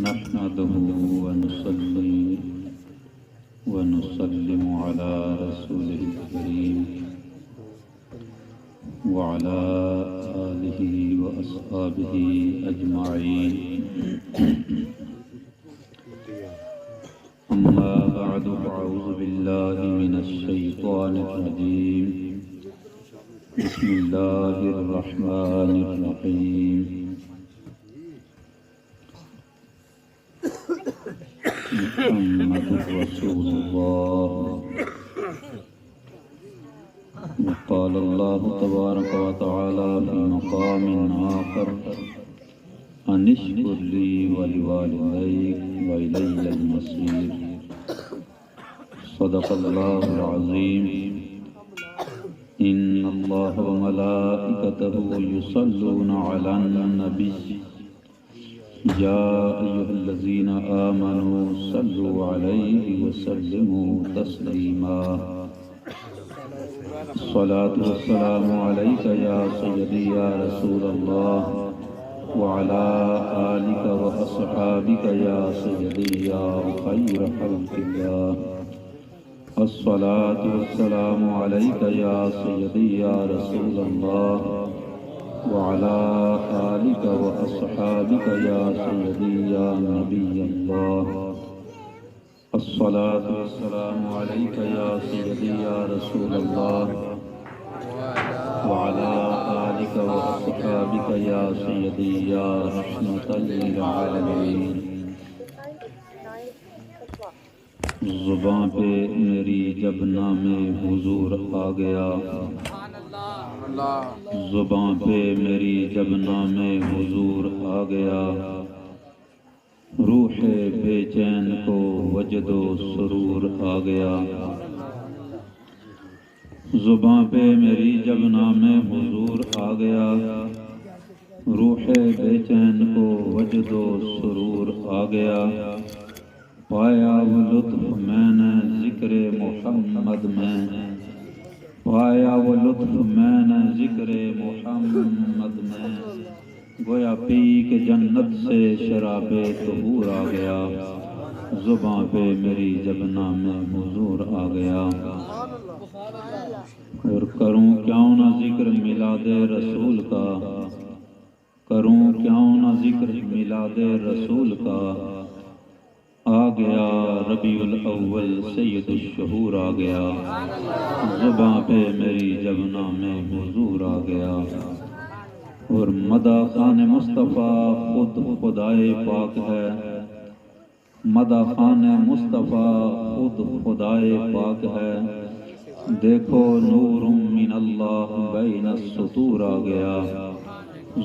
نحمده ونصلي ونسلم على رسوله الكريم وعلى آله وأصحابه أجمعين. أما بعد فأعوذ بالله من الشيطان الرجيم. بسم الله الرحمن الرحيم. محمد رسول الله. وقال الله تبارك وتعالى في مقام آخر أن اشكر لي ولوالديك وإلي المصير. صدق الله العظيم. إن الله وملائكته يصلون على النبي يا أيها الذين آمنوا صلوا عليه وسلموا تسليما. الصلاة والسلام عليك يا سيدي يا رسول الله وعلى آلك وأصحابك يا سيدي يا خير خلق الله. الصلاة والسلام عليك يا سيدي يا رسول الله وعلى آلك وأصحابك يا سيدي يا نبي الله. الصلاة والسلام عليك يا سيدي يا رسول الله وعلى آلك وأصحابك يا سيدي يا رحمة للعالمين. زباں پہ میری جب نام حضور آ گیا، زباں پہ میری جب نام حضور آ گیا، روح بے چین کو وجد و سرور آ گیا. زباں پہ میری جب نام حضور آ گیا، روح بے چین کو وجد و سرور آ گیا. پایا وہ لطف میں نے ذکر محمد میں، پایا وہ لطف میں نے ذکر محمد میں، گویا پی کے جنت سے شراب طہور آ گیا. زباں پہ میری جب نام حضور آ گیا. اور کروں کیوں نہ ذکر میلاد رسول کا، کروں کیوں نہ ذکر میلاد رسول کا. آ گیا ربیع الاول سید الشہور آ گیا. زباں پہ میری جب نام حضور آ گیا. اور مدح خان مصطفیٰ خود خدائے پاک ہے، مدح خان مصطفیٰ خود خدائے پاک ہے. دیکھو نور من اللہ بین السطور آ گیا.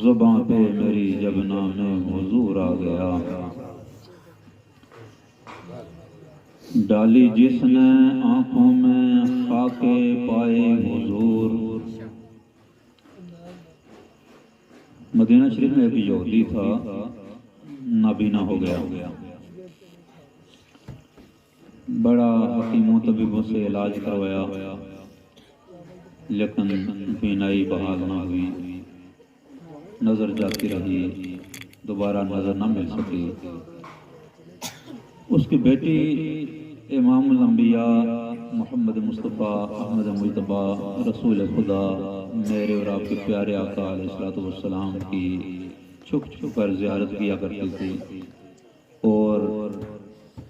زباں پہ میری جب نام حضور آ گیا. ڈالی جس نے آنکھوں میں خاک پائے حضور. مدینہ شریف میں ایک یہودی تھا، نابینا ہو گیا. بڑا حکیموں طبیبوں سے علاج کروایا لیکن بینائی بحال نہ ہوئی. نظر جاتی رہی، دوبارہ نظر نہ مل سکی. اس کی بیٹی امام الانبیاء محمد مصطفیٰ احمد مجتبیٰ رسول خدا میرے اور آپ کے پیارے آقا علیہ الصلوۃ والسلام کی چھپ چھپ کر زیارت کیا کرتی تھی. اور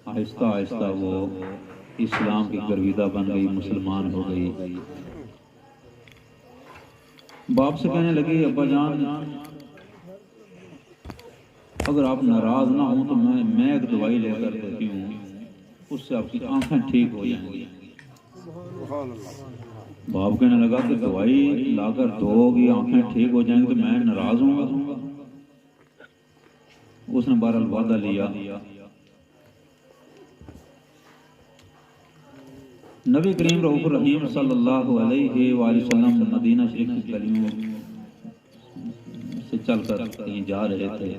آہستہ آہستہ وہ اسلام کی گرویدہ بن گئی، مسلمان ہو گئی. باپ سے کہنے لگی ابا جان اگر آپ ناراض نہ ہوں تو میں ایک دوائی لے کر دیتی ہوں، اس سے آپ کی آنکھیں ٹھیک ہو جائیں گی. باپ کہنے لگا کہ دوائی لا کر دو گی آنکھیں ٹھیک ہو جائیں گی تو میں ناراض ہوں گا. اس نے بہرحال وعدہ لیا. نبی کریم رؤوف الرحیم صلی اللہ علیہ وآلہ وسلم مدینہ شریف کی گلیوں سے چل کر کہیں جا رہے تھے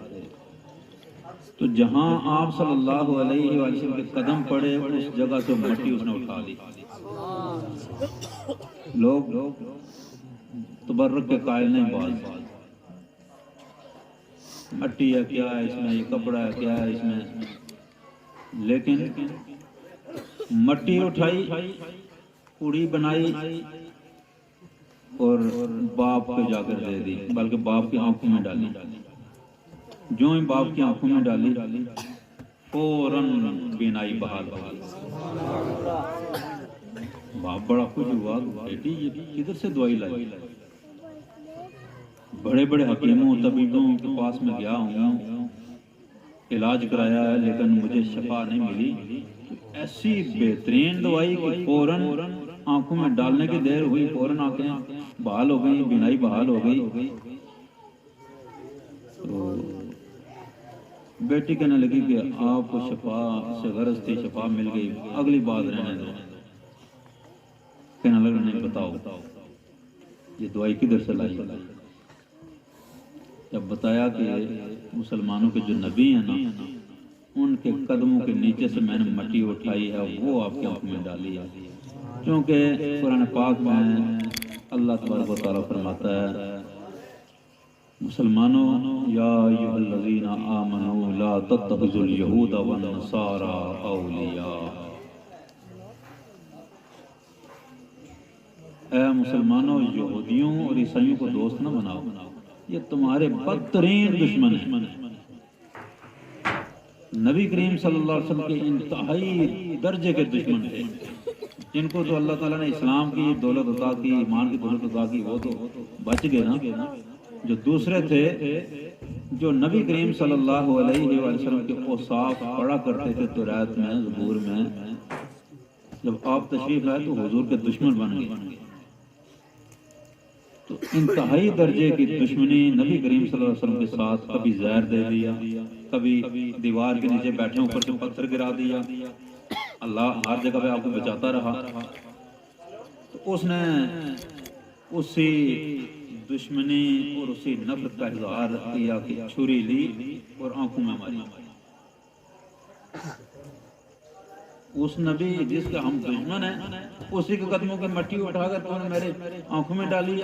تو جہاں آپ صلی اللہ علیہ وآلہ وسلم کے قدم پڑے اس جگہ سے مٹی اس نے اٹھا لی. لوگ تبرک کے قائل نہیں باز. مٹی ہے کیا ہے اس میں، یہ کپڑا ہے کیا ہے اس میں، لیکن مٹی اٹھائی، پوڑی بنائی اور باپ کو جا کر دے دی، بلکہ باپ کی آنکھوں میں ڈالی۔ جو ہی باپ کی آنکھوں میں ڈالی فوراً بینائی بحال ہو گئی۔ باپ بڑا خوش ہوا، بیٹی یہ کدھر سے دوائی لائی؟ بڑے بڑے حکیموں طبیبوں کے پاس میں گیا ہوں، علاج کرایا ہے، لیکن مجھے شفا نہیں ملی۔ ایسی بہترین دوائی کہ فوراً آنکھوں میں ڈالنے کی دیر ہوئی، فوراً آنکھیں بحال ہو گئی، بینائی بحال ہو گئی۔ تو بیٹی کہنے لگی کہ آپ کو شفا سے غرض تھی، شفا مل گئی، اگلی بات رہنے دو۔ کہنے لگا نہیں بتاؤ یہ دوائی کدھر سے لائی؟ جب بتایا کہ مسلمانوں کے جو نبی ہیں نا، ان کے قدموں کے نیچے سے میں نے مٹی اٹھائی ہے، وہ آپ کی آنکھ میں ڈالی ہے۔ کیونکہ قرآن پاک میں اللہ تبارک و تعالیٰ فرماتا ہے مسلمانوں یا ایھا الذین آمنوا لا تتخذوا اليہود والنصارى اولیاء، اے مسلمانوں یہودیوں اور عیسائیوں کو دوست نہ بناؤ، یہ تمہارے بدترین دشمن ہیں۔ نبی کریم صلی اللہ علیہ وسلم کے انتہائی درجے کے دشمن تھے، جن کو تو اللہ تعالیٰ نے اسلام کی دولت عطا کی، ایمان کی دولت عطا کی، وہ تو بچ گئے نا۔ جو دوسرے تھے جو نبی کریم صلی اللہ علیہ وسلم کے اوصاف پڑھا کرتے تھے تورات میں، زبور میں، جب آپ تشریف لائے تو حضور کے دشمن بن گئے۔ تو انتہائی درجے کی دشمنی نبی کریم صلی اللہ علیہ وسلم کے ساتھ، کبھی زہر دے دیا، کبھی دیوار کے نیچے بیٹھے اوپر سے پتھر گرا دیا، اللہ ہر جگہ پہ آپ کو بچاتا رہا۔ تو اس نے اسی دشمنی اور اسی نفرت کا اظہار کیا کہ چھری لی اور آنکھوں میں ماری۔ اس نبی جس کا ہم دشمن ہیں، اسی کے قدموں کی مٹی اٹھا کر تو نے میرے آنکھوں میں ڈالی،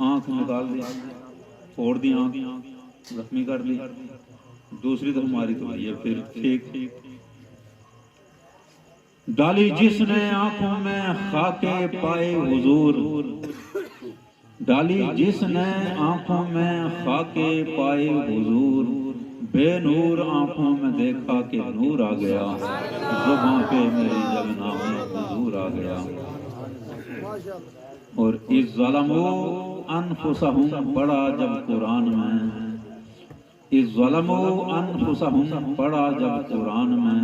آنکھ نکال دی، پھوڑ دی، آنکھ زخمی کر دی، دوسری طرف ماری تو یہ پھر ٹھیک ڈالی۔ جس نے آنکھوں میں خاک پائے حضور، ڈالی جس نے آنکھوں میں خاک پائے حضور، بے نور آنکھوں میں دیکھا کہ نور آ گیا، زباں پہ میری جب نام حضور آ گیا۔ اور اذ ظلموا انفسہم پڑھا جب قرآن میں، اذ ظلموا انفسہم پڑھا جب قرآن میں،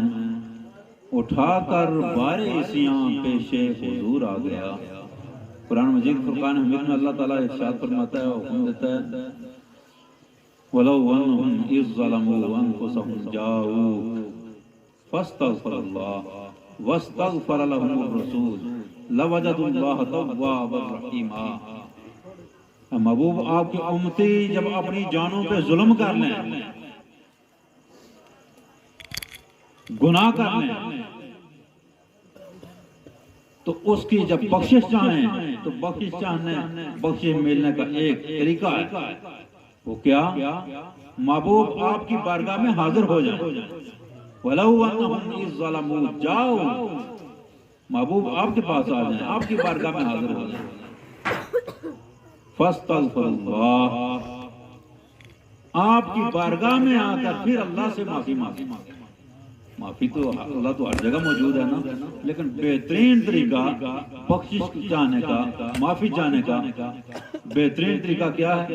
اٹھا کر بارے عصیاں پیشے حضور آ گیا۔ قرآن مجید فرقان حمید میں اللہ تعالیٰ ارشاد فرماتا ہے، حکم دیتا ہے وَلَوْ أَنَّهُمْ إِذ ظَّلَمُوا أَنفُسَهُمْ جَاءُوكَ فَاسْتَغْفَرُوا اللَّهَ وَاسْتَغْفَرَ لَهُمُ الرَّسُولُ لَوَجَدُوا اللَّهَ تَوَّابًا رَحِيمًا۔ محبوب آپ کی امتی جب اپنی جانوں پہ ظلم کر لیں، گناہ کر لیں، تو اس کی جب بخشش چاہیں تو بخشش چاہنے، بخشش ملنے کا ایک طریقہ ہے، وہ کیا؟ محبوب آپ کی بارگاہ میں حاضر ہو جائیں۔ وَلَوْ أَنَّهُمْ إِذ ظَّلَمُوا جَاءُوا، محبوب آپ کے پاس آ جائیں، آپ کی بارگاہ میں حاضر ہو جائیں۔ فَاسْتَغْفِرُوا اللَّهَ، آپ کی بارگاہ میں آ کر پھر اللہ سے معافی مانگیں۔ معافی تو اللہ تو ہر جگہ موجود ہے نا، لیکن بہترین طریقہ بخشش چاہنے کا، معافی چاہنے کا بہترین طریقہ کیا ہے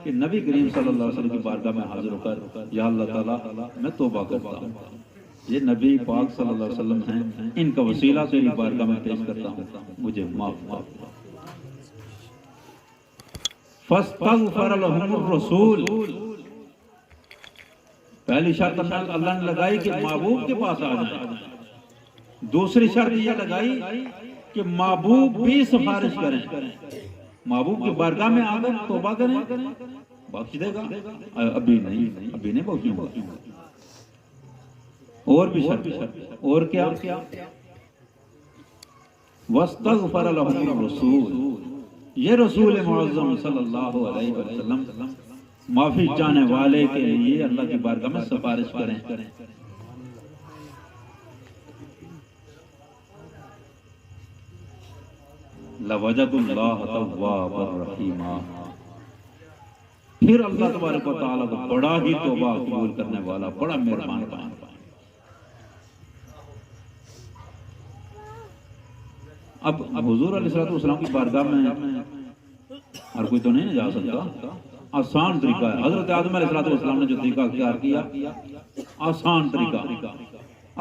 کہ نبی کریم صلی اللہ علیہ وسلم کی بارگاہ میں حاضر ہو کر یا اللہ تعالیٰ میں توبہ کرتا ہوں، یہ نبی پاک صلی اللہ علیہ وسلم ہیں، ان کا وسیلہ تیری بارگاہ میں پیش کرتا ہوں، مجھے معاف۔ فَاسْتَغْفَرَ لَهُمُ الرَّسُولُ، پہلی شرط اللہ نے لگائی کہ محبوب کے پاس آ جائیں، دوسری شرط یہ لگائی کہ محبوب بھی سفارش کریں، محبوب کی بارگاہ میں آ کر توبہ کریں، بخش دے گا۔ ابھی نہیں بخشوں گا۔ اور بھی شرط، اور کیا؟ وَاسْتَغْفَرَ لَهُمُ الرَّسُولُ، یہ رسول معظم صلی اللہ علیہ وسلم معافی چاہنے والے کے لیے اللہ کی بارگاہ میں سفارش کریں. لوجد اللہ توابا رحیما. پھر اللہ تبارک و تعالیٰ کو بڑا ہی توبہ قبول کرنے والا، بڑا مہربان پائیں. اب حضور علیہ السلام کی بارگاہ میں ہر کوئی تو نہیں جا سکتا. آسان طریقہ ہے. حضرت آدم علیہ السلام نے جو طریقہ اختیار کیا، آسان طریقہ.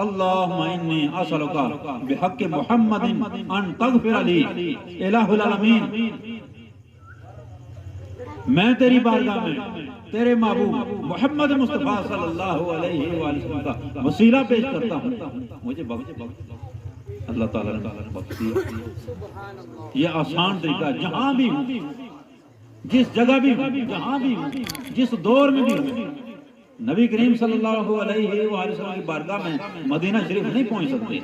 اللہم انی اسألک بحق محمد ان تغفر لی الہ العالمین. میں تیری بارگاہ میں تیرے محبوب محمد مصطفیٰ صلی اللہ علیہ وآلہ وسلم کا وسیلہ پیش کرتا ہوں، مجھے بخش. اللہ تعالیٰ نے بخش دیا. یہ آسان طریقہ، جہاں بھی ہوں، جس جگہ بھی ہوں، جہاں بھی ہوں، جس دور میں بھی ہوں. نبی کریم صلی اللہ علیہ وآلہ وسلم کی بارگاہ میں مدینہ شریف نہیں پہنچ سکتے.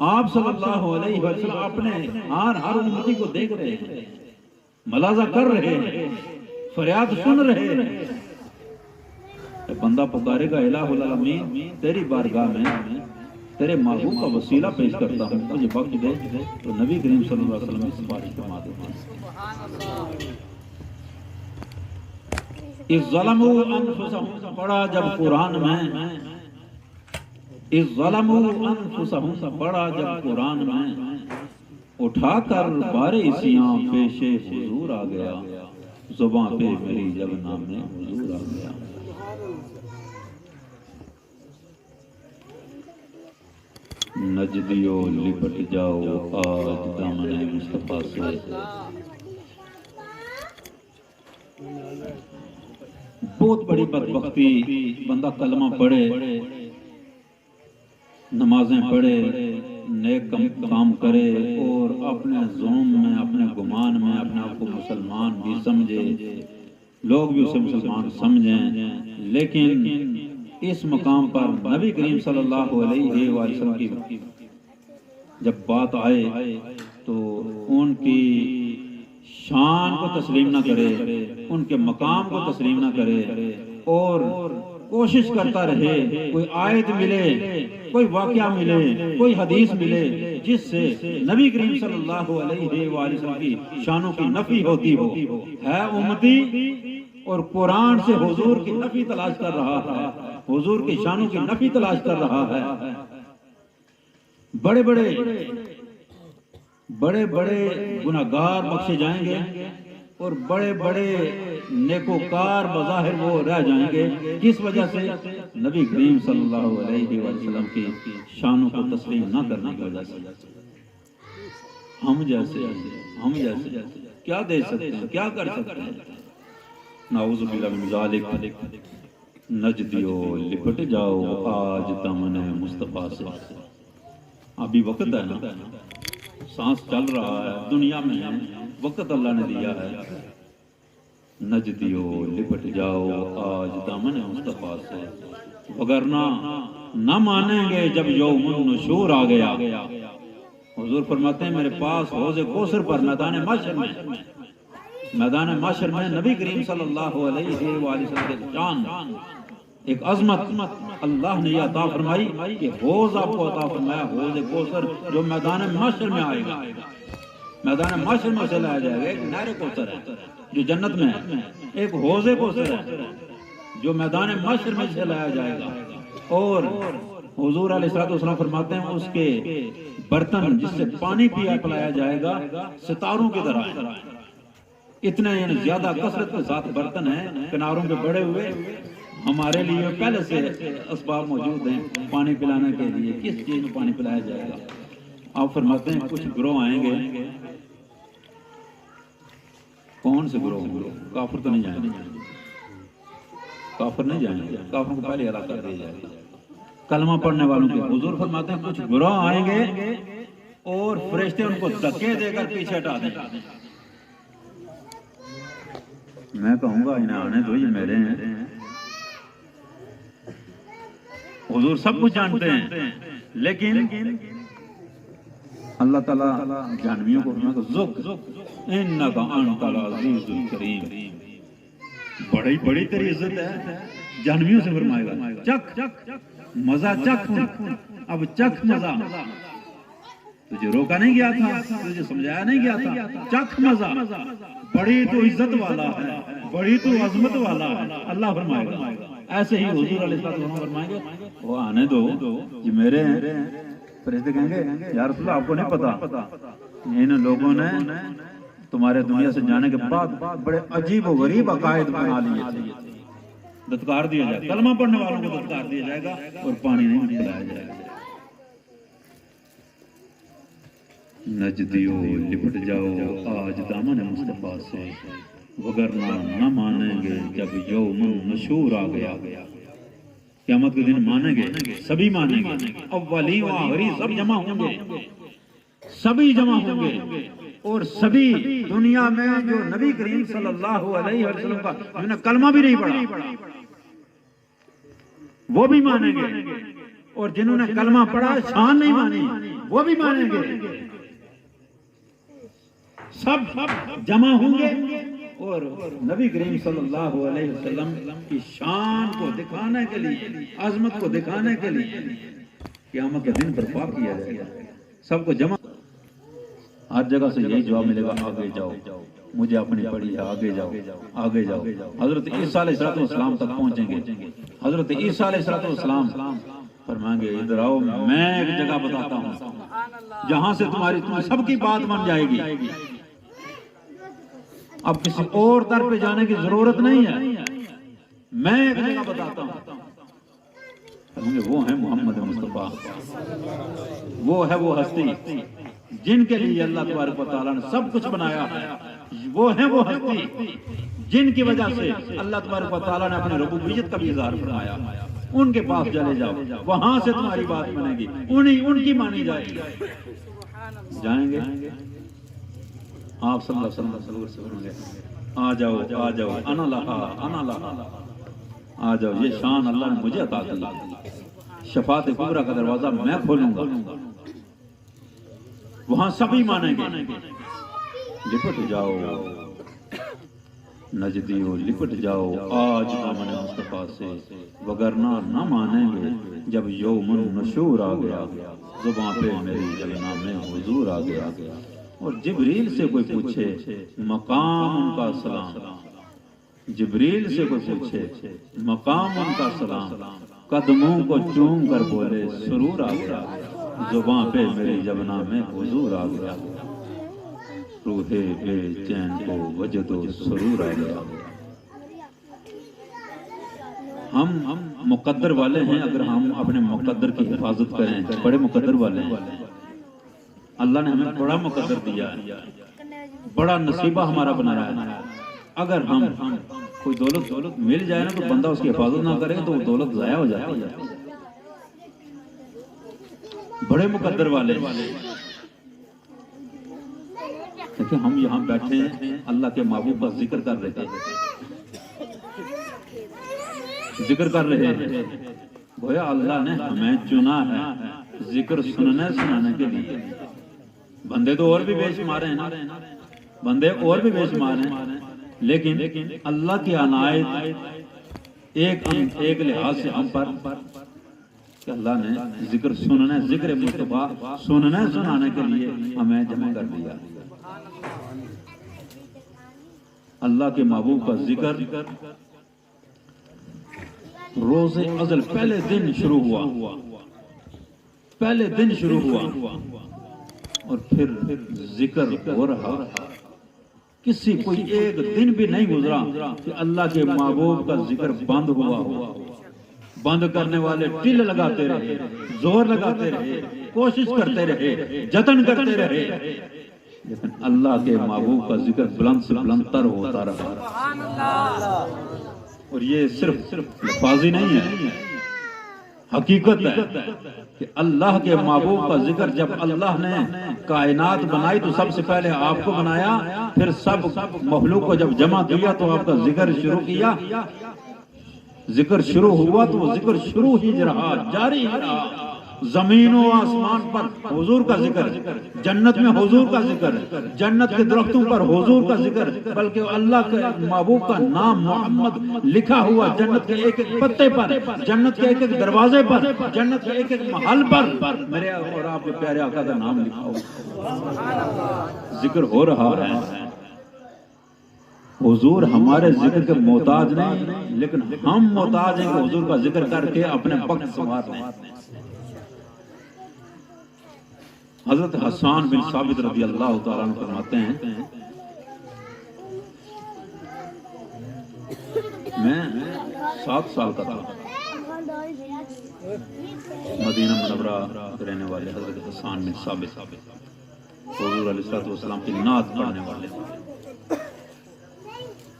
آپ صلی اللہ علیہ وسلم اپنے ہر امتی کو دیکھ رہے ہیں، ملاحظہ کر رہے ہیں، فریاد سن رہے ہیں. بندہ پکارے گا الہ العالمین تیری بارگاہ میں تیرے محبوب کا وسیلہ پیش کرتا ہوں، مجھے بخش دے، تو نبی کریم صلی اللہ علیہ وسلم کی سفارش فرما دیتے ہیں. اذ ظلموا انفسهم پڑھا جب قرآن میں، اذ ظلموا انفسهم پڑھا جب قرآن میں، اٹھا کر بارے اسیاں پیش حضور آ گیا، زباں پہ میری جب نام حضور آ گیا. نجدیو لپٹ جاؤ آج دامن مصطفیٰ سے. بہت بڑی بدبختی، بندہ کلمہ پڑھے، نمازیں پڑھے، نیک کام کرے، اور اپنے ظلم میں، اپنے گمان میں اپنے آپ کو مسلمان بھی سمجھے، لوگ بھی اسے مسلمان سمجھیں، لیکن اس مقام پر نبی کریم صلی اللہ علیہ وآلہ وسلم کی جب بات آئے تو ان کی شان کو تسلیم نہ کرے، ان کے مقام کو تسلیم نہ کرے، اور کوشش کرتا رہے کوئی آیت ملے، کوئی واقعہ ملے، کوئی حدیث ملے جس سے نبی کریم صلی اللہ علیہ وآلہ وسلم کی شانوں کی نفی ہوتی ہو. ہے امتی اور قرآن سے حضور کی نفی تلاش کر رہا ہے، حضور کی شانوں کی نفی تلاش کر رہا ہے. بڑے بڑے گناہگار بخشے جائیں گے، اور بڑے بڑے نیکوکار بظاہر وہ رہ جائیں گے. کس وجہ سے؟ نبی کریم صلی اللہ علیہ وسلم کی شانوں کو تسلیم نہ کرنے کی وجہ سے. ہم جیسے کیا دے سکتے ہیں، کیا کر سکتے ہیں؟ نعوذ باللہ من ذالک. نجدیو لپٹ جاؤ آج دامن مصطفیٰ سے. ابھی وقت ہے نا، سانس چل رہا ہے، دنیا میں ہے، وقت اللہ نے دیا ہے. نجدیو لپٹ جاؤ آج دامن مصطفیٰ سے، وگرنہ نہ مانیں گے جب یوم النشور آ گیا. حضور فرماتے ہیں میرے پاس حوض کوثر پر میدان محشر میں نبی کریم صلی اللہ علیہ وآلہ وسلم کے جان ایک عظمت اللہ نے یہ عطا فرمائی کہ حوض آپ کو عطا فرمایا، حوض کوثر جو میدان محشر میں آئے گا. میدان محشر میں سے لایا جائے گا. ایک نہر کوثر ہے جو جنت میں ہے، ایک حوض کوثر ہے جو میدان محشر میں سے لایا جائے گا. اور حضور علیہ السلام فرماتے ہیں اس کے برتن جس سے پانی پلایا جائے گا ستاروں کی طرح ہے. اتنے زیادہ کثرت کے ساتھ برتن ہیں کناروں پہ بڑے ہوئے. ہمارے لیے پہلے سے اسباب موجود ہیں پانی پلانے کے لیے. کس چیز میں پانی پلایا جائے گا؟ آپ فرماتے ہیں کچھ گروہ آئیں گے. کون سے گروہ ہوں گے؟ کافر تو نہیں جائیں گے، کافر نہیں جائیں گے، کافروں کو پہلے ہلاک کر دیا جائے گا. کلمہ پڑھنے والوں کے حضور فرماتے ہیں کچھ گروہ آئیں گے اور فرشتے ان کو دھکے دے کر پیچھے ہٹا دیں. میں کہوں گا انہیں آنے دو، یہ میرے ہیں. حضور سب کچھ جانتے ہیں، لیکن اللہ تعالیٰ جہنمیوں کو فرماتا ذق انکا انت العزیز الکریم، بڑی تیری عزت ہے، جہنمیوں سے فرمائے گا چکھ مزہ چکھ، اب چکھ مزہ، تجھے روکا نہیں گیا تھا، تجھے سمجھایا نہیں گیا تھا، چکھ مزہ، بڑی تو عزت والا ہے، بڑی تو عظمت والا ہے، اللہ فرمائے گا۔ ایسے ہی حضور علیہ السلام فرمائیں گے وہ آنے دو یہ میرے ہیں، فرشتے کہیں گے یا رسول اللہ آپ کو نہیں پتا ان لوگوں نے تمہارے دنیا سے جانے کے بعد بڑے عجیب و غریب عقائد بنا لیے تھے، دتکار دیا جائے گا، کلمہ پڑھنے والوں کو دتکار دیا جائے گا اور پانی نہیں پلایا جائے گا۔ نجدیو لپٹ جاؤ آج دامن مصطفیٰ سے، وگرنہ نہ مانیں گے جب یوم نشور آ گیا۔ قیامت کے دن مانیں گے، سبھی مانیں گے، اولی و آخری سب جمع ہوں گے، سبھی جمع ہوں گے، اور سبھی دنیا میں جو نبی کریم صلی اللہ علیہ وسلم کا جنہوں نے کلمہ بھی نہیں پڑھا وہ بھی مانیں گے، اور جنہوں نے کلمہ پڑھا شان نہیں مانی وہ بھی مانیں گے، سب جمع ہوں گے، اور نبی کریم صلی اللہ علیہ وسلم کی شان کو دکھانے کے لیے، عظمت کو دکھانے کے لیے قیامت کے دن برپا کیا جائے گا، سب کو جمع۔ ہر جگہ سے یہی جواب ملے گا آگے جاؤ، مجھے اپنی پڑھی ہے، آگے جاؤ آگے جاؤ۔ حضرت عیسیٰ علیہ السلام تک پہنچیں گے، حضرت عیسیٰ علیہ السلام فرمائیں گے ادھر آؤ، میں ایک جگہ بتاتا ہوں جہاں سے تمہاری سب کی بات بن جائے گی، اب کسی اور در پہ جانے کی ضرورت نہیں ہے، میں ایک جگہ بتاتا ہوں۔ وہ ہے محمد مصطفیٰ، وہ ہے وہ ہستی جن کے لیے اللہ تبارک و تعالیٰ نے سب کچھ بنایا ہے، وہ ہے وہ ہستی جن کی وجہ سے اللہ تبارک و تعالیٰ نے اپنی ربوبیت کا بھی اظہار فرمایا۔ ان کے پاس چلے جاؤ، وہاں سے تمہاری بات بنے گی، ان کی مانی جائے گی۔ جائیں گے آپ صلی اللہ علیہ وسلم سے فرمائیں گے آ جاؤ آ جاؤ، انا لہا آ جاؤ، یہ شان اللہ نے مجھے عطا کی، شفاعت کبریٰ کا دروازہ میں کھولوں گا، وہاں سبھی مانیں گے۔ لپٹ جاؤ نجدیو، لپٹ جاؤ آج دامن مصطفیٰ سے، وگرنہ نہ مانیں گے جب یوم نشور آ گیا، زباں پہ میری جب نام حضور آ گیا۔ اور جبریل سے کوئی پوچھے مقام ان کا سلام، جبریل سے کوئی پوچھے مقام ان کا سلام، قدموں کو چوم کر بولے سرور آ گیا، زباں پہ میری جب نام حضور آ گیا، روح بے چین کو وجد و سرور آ گیا۔ ہم مقدر والے ہیں، اگر ہم اپنے مقدر کی حفاظت کریں، بڑے مقدر والے ہیں، اللہ نے ہمیں بڑا مقدر دیا ہے، بڑا نصیبہ ہمارا بنایا ہے۔ اگر ہم کوئی دولت مل جائے نا تو بندہ اس کی حفاظت نہ کرے تو وہ دولت ضائع ہو جاتی ہے۔ بڑے مقدر والے دیکھیں، ہم یہاں بیٹھے ہیں اللہ کے محبوب کا ذکر کر رہے ہیں، گویا اللہ نے ہمیں چنا ہے ذکر سنانے کے لیے۔ بندے تو اور بھی بے شمار ہیں، بندے اور بھی بے شمار ہیں، لیکن اللہ کی عنایت ایک لحاظ سے ہم پر کہ اللہ نے ذکر مصطفیٰ سنانے کے لیے ہمیں جمع کر دیا۔ اللہ کے محبوب کا ذکر روز ازل پہلے دن شروع ہوا اور پھر ذکر ہو رہا، کسی کوئی ایک دن بھی نہیں گزرا کہ اللہ کے محبوب کا ذکر بند ہوا۔ بند کرنے والے ٹل لگاتے رہے، زور لگاتے رہے، کوشش کرتے رہے، جتن کرتے رہے، لیکن اللہ کے محبوب کا ذکر بلند سے بلند تر ہوتا رہا۔ اور یہ صرف لفاظی نہیں ہے، حقیقت ہے کہ اللہ کے محبوب کا ذکر جب اللہ نے کائنات بنائی تو سب سے پہلے آپ کو بنایا، پھر سب مخلوق کو جب جمع کیا تو آپ کا ذکر شروع کیا، ذکر شروع ہوا تو وہ ذکر شروع ہی رہا، جاری ہی رہا، زمین و آسمان پر حضور کا ذکر، جنت میں حضور کا ذکر، جنت کے درختوں پر حضور کا ذکر، بلکہ اللہ کے محبوب کا نام محمد لکھا ہوا جنت کے ایک ایک پتے پر، جنت کے ایک ایک دروازے پر، جنت کے ایک ایک محل پر میرے اور آپ کے پیارے آقا کا نام لکھا ہوا، ذکر ہو رہا ہے۔ حضور ہمارے ذکر کے محتاج نہیں، لیکن ہم محتاج ہیں کہ حضور کا ذکر کر کے اپنے وقت سنوار لیں۔ حضرت حسان بن ثابت رضی اللہ تعالیٰ عنہ فرماتے ہیں میں 7 سال کا تھا، مدینہ منورہ رہنے والے حضرت حسان بن ثابت حضور علیہ السلام کی نعت پڑھنے والے،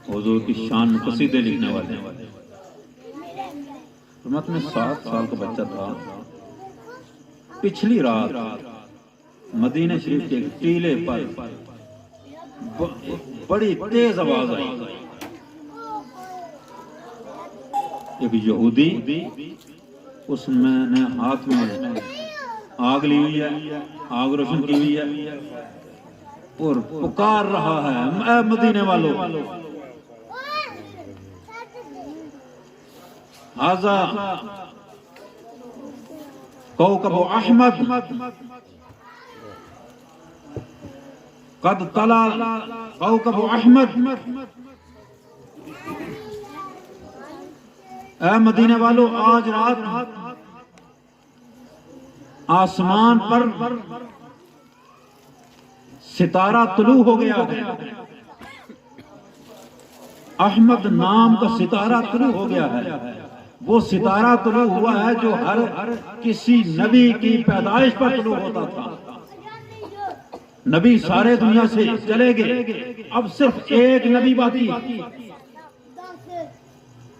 حضور کی شان میں قصیدے لکھنے والے۔ فرماتے میں 7 سال کا بچہ تھا، پچھلی رات مدینہ شریف کے ایک ٹیلے پر بڑی تیز آواز آئی، ایک یہودی اس میں نے ہاتھ میں آگ لی ہوئی ہے، آگ روشن کی ہوئی ہے اور پکار رہا ہے اے مدینے والوں، ھذا کوكب احمد قد طلع کوكب احمد، اے مدینے والو آج رات آسمان پر ستارہ طلوع ہو گیا ہے، احمد نام کا ستارہ طلوع ہو گیا ہے۔ وہ ستارہ طلوع ہوا ہے جو ہر کسی نبی کی پیدائش پر طلوع ہوتا تھا۔ نبی سارے دنیا سے چلے گئے، اب صرف ایک نبی باقی،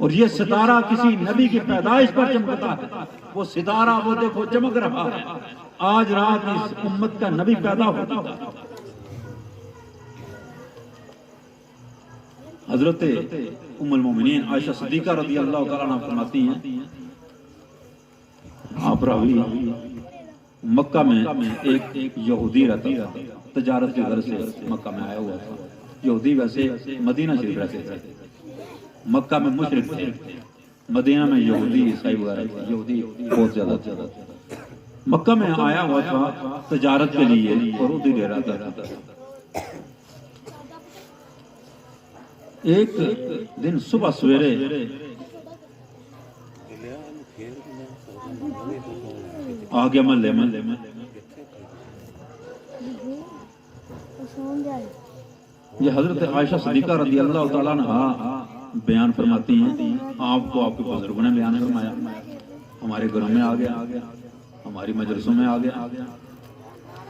اور یہ ستارہ کسی نبی کی پیدائش پر چمکتا ہے۔ وہ ستارہ وہ دیکھو چمک رہا ہے، آج رات اس امت کا نبی پیدا ہوتا ہے۔ حضرت ام المومنین عائشہ صدیقہ رضی اللہ تعالیٰ عنہ فرماتی ہیں آپ راوی مکہ میں ایک یہودی رہتا تھا، تجارت کے غرض سے مکہ میں آیا ہوا تھا۔ یہودی ویسے مدینہ شریف رہتے تھے، مکہ میں مشرک تھے، مدینہ میں یہودی عیسائی وغیرہ تھے، یہودی بہت زیادہ تھے۔ مکہ میں آیا ہوا تھا تجارت کے لیے اور ادھر رہ رہا تھا۔ ایک دن صبح سویرے آ گیا محلے میں، یہ حضرت عائشہ صدیقہ رضی اللہ تعالیٰ عنہ بیان فرماتی ہیں آپ کو آپ کے بزرگوں نے بیان فرمایا، ہمارے گھروں میں آ گیا، ہماری مجلسوں میں آ گیا،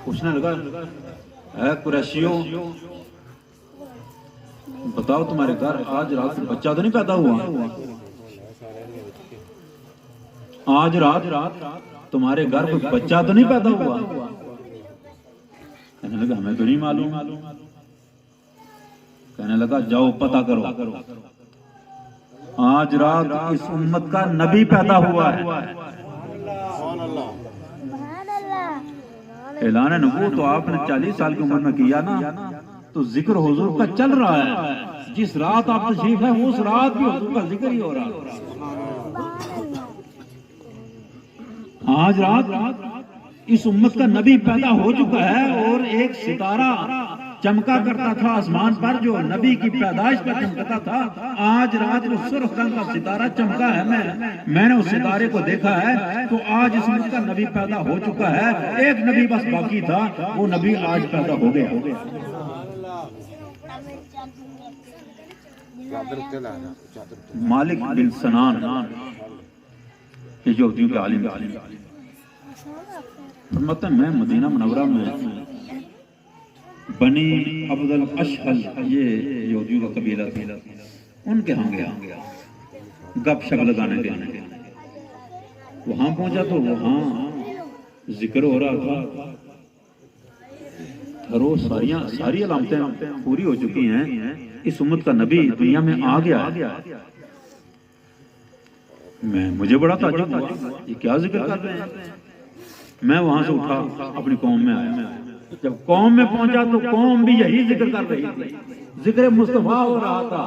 پوچھنے لگا اے قریشیوں بتاؤ تمہارے گھر آج رات بچہ تو نہیں پیدا ہوا؟ آج رات تمہارے گھر کوئی بچہ تو نہیں پیدا ہوا؟ کہنے لگا ہمیں تو نہیں معلوم۔ کہنے لگا جاؤ پتہ کرو، آج رات اس امت کا نبی پیدا ہوا ہے۔ اعلان نبوت تو آپ نے 40 سال کی عمر میں کیا نا، تو ذکر حضور کا چل رہا ہے۔ جس رات آپ تشریف ہے اس رات بھی حضور کا ذکر ہی ہو رہا ہے۔ آج رات اس امت کا نبی پیدا ہو چکا ہے، اور ایک ستارہ چمکا کرتا تھا آسمان پر جو نبی کی پیدائش پر چمکتا تھا، آج رات وہ سرخ رنگ کا ستارہ چمکا ہے، میں نے اس ستارے کو دیکھا ہے، تو آج اس امت کا نبی پیدا ہو چکا ہے۔ ایک نبی بس باقی تھا، وہ نبی آج پیدا ہو گیا۔ مالک بن سنان یہ یہودیوں کے عالم فرماتے ہیں میں مدینہ منورہ میں بنی عبد الاشحل یہ یہودیوں کا قبیلہ تھا، ان کے ہاں گیا گپ شپ لگانے کے لیے۔ وہاں پہنچا تو وہاں ذکر ہو رہا تھا، روز ساری علامتیں پوری ہو چکی ہیں، اس امت کا نبی دنیا میں آ گیا۔ مجھے بڑا تعجب ہوا، یہ کیا ذکر کر رہے ہیں؟ میں وہاں سے اٹھا اپنی قوم میں آیا. جب قوم میں پہنچا تو قوم بھی یہی ذکر کر رہی تھی، ذکر مصطفیٰ ہو رہا تھا.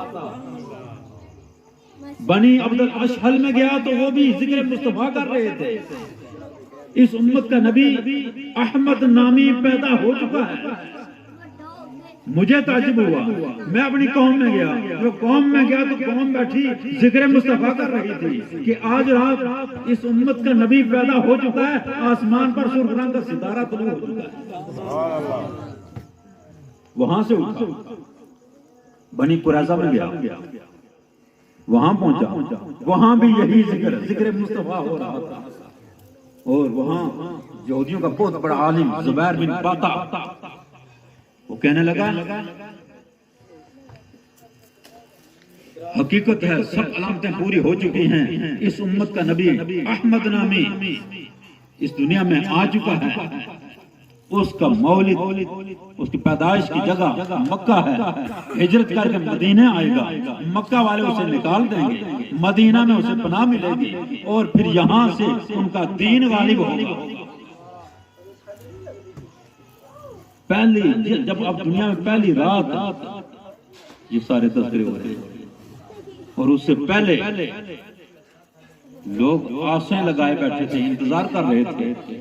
بنی عبد الاشہل میں گیا تو وہ بھی ذکر مصطفیٰ کر رہے تھے. اس امت کا نبی احمد نامی پیدا ہو چکا ہے. مجھے تعجب ہوا، میں اپنی قوم میں گیا، جو قوم میں گیا تو قوم بیٹھی ذکر مصطفیٰ کر رہی تھی کہ آج رات اس امت کا نبی پیدا ہو چکا ہے، آسمان پر سرخ رنگ کا ستارہ طلوع ہو چکا ہے. وہاں سے اٹھا بنی قریظہ میں گیا، وہاں پہنچا، وہاں بھی یہی ذکر مصطفیٰ ہو رہا تھا. اور وہاں یہودیوں کا بہت بڑا عالم زبیر بن باتا وہ کہنے لگا حقیقت ہے سب علامتیں پوری ہو چکی ہیں، اس امت کا نبی احمد نامی اس دنیا میں آ چکا ہے. اس کا مولد، اس کی پیدائش کی جگہ مکہ ہے. ہجرت کر کے مدینہ آئے گا، مکہ والے اسے نکال دیں گے، مدینہ میں اسے پناہ ملے گی اور پھر یہاں سے ان کا دین غالب ہوگا. پہلی جب اب دنیا میں پہلی رات یہ سارے تذکرے ہو رہے ہیں، اور اس سے پہلے لوگ آسیں لگائے بیٹھے تھے، انتظار کر رہے تھے.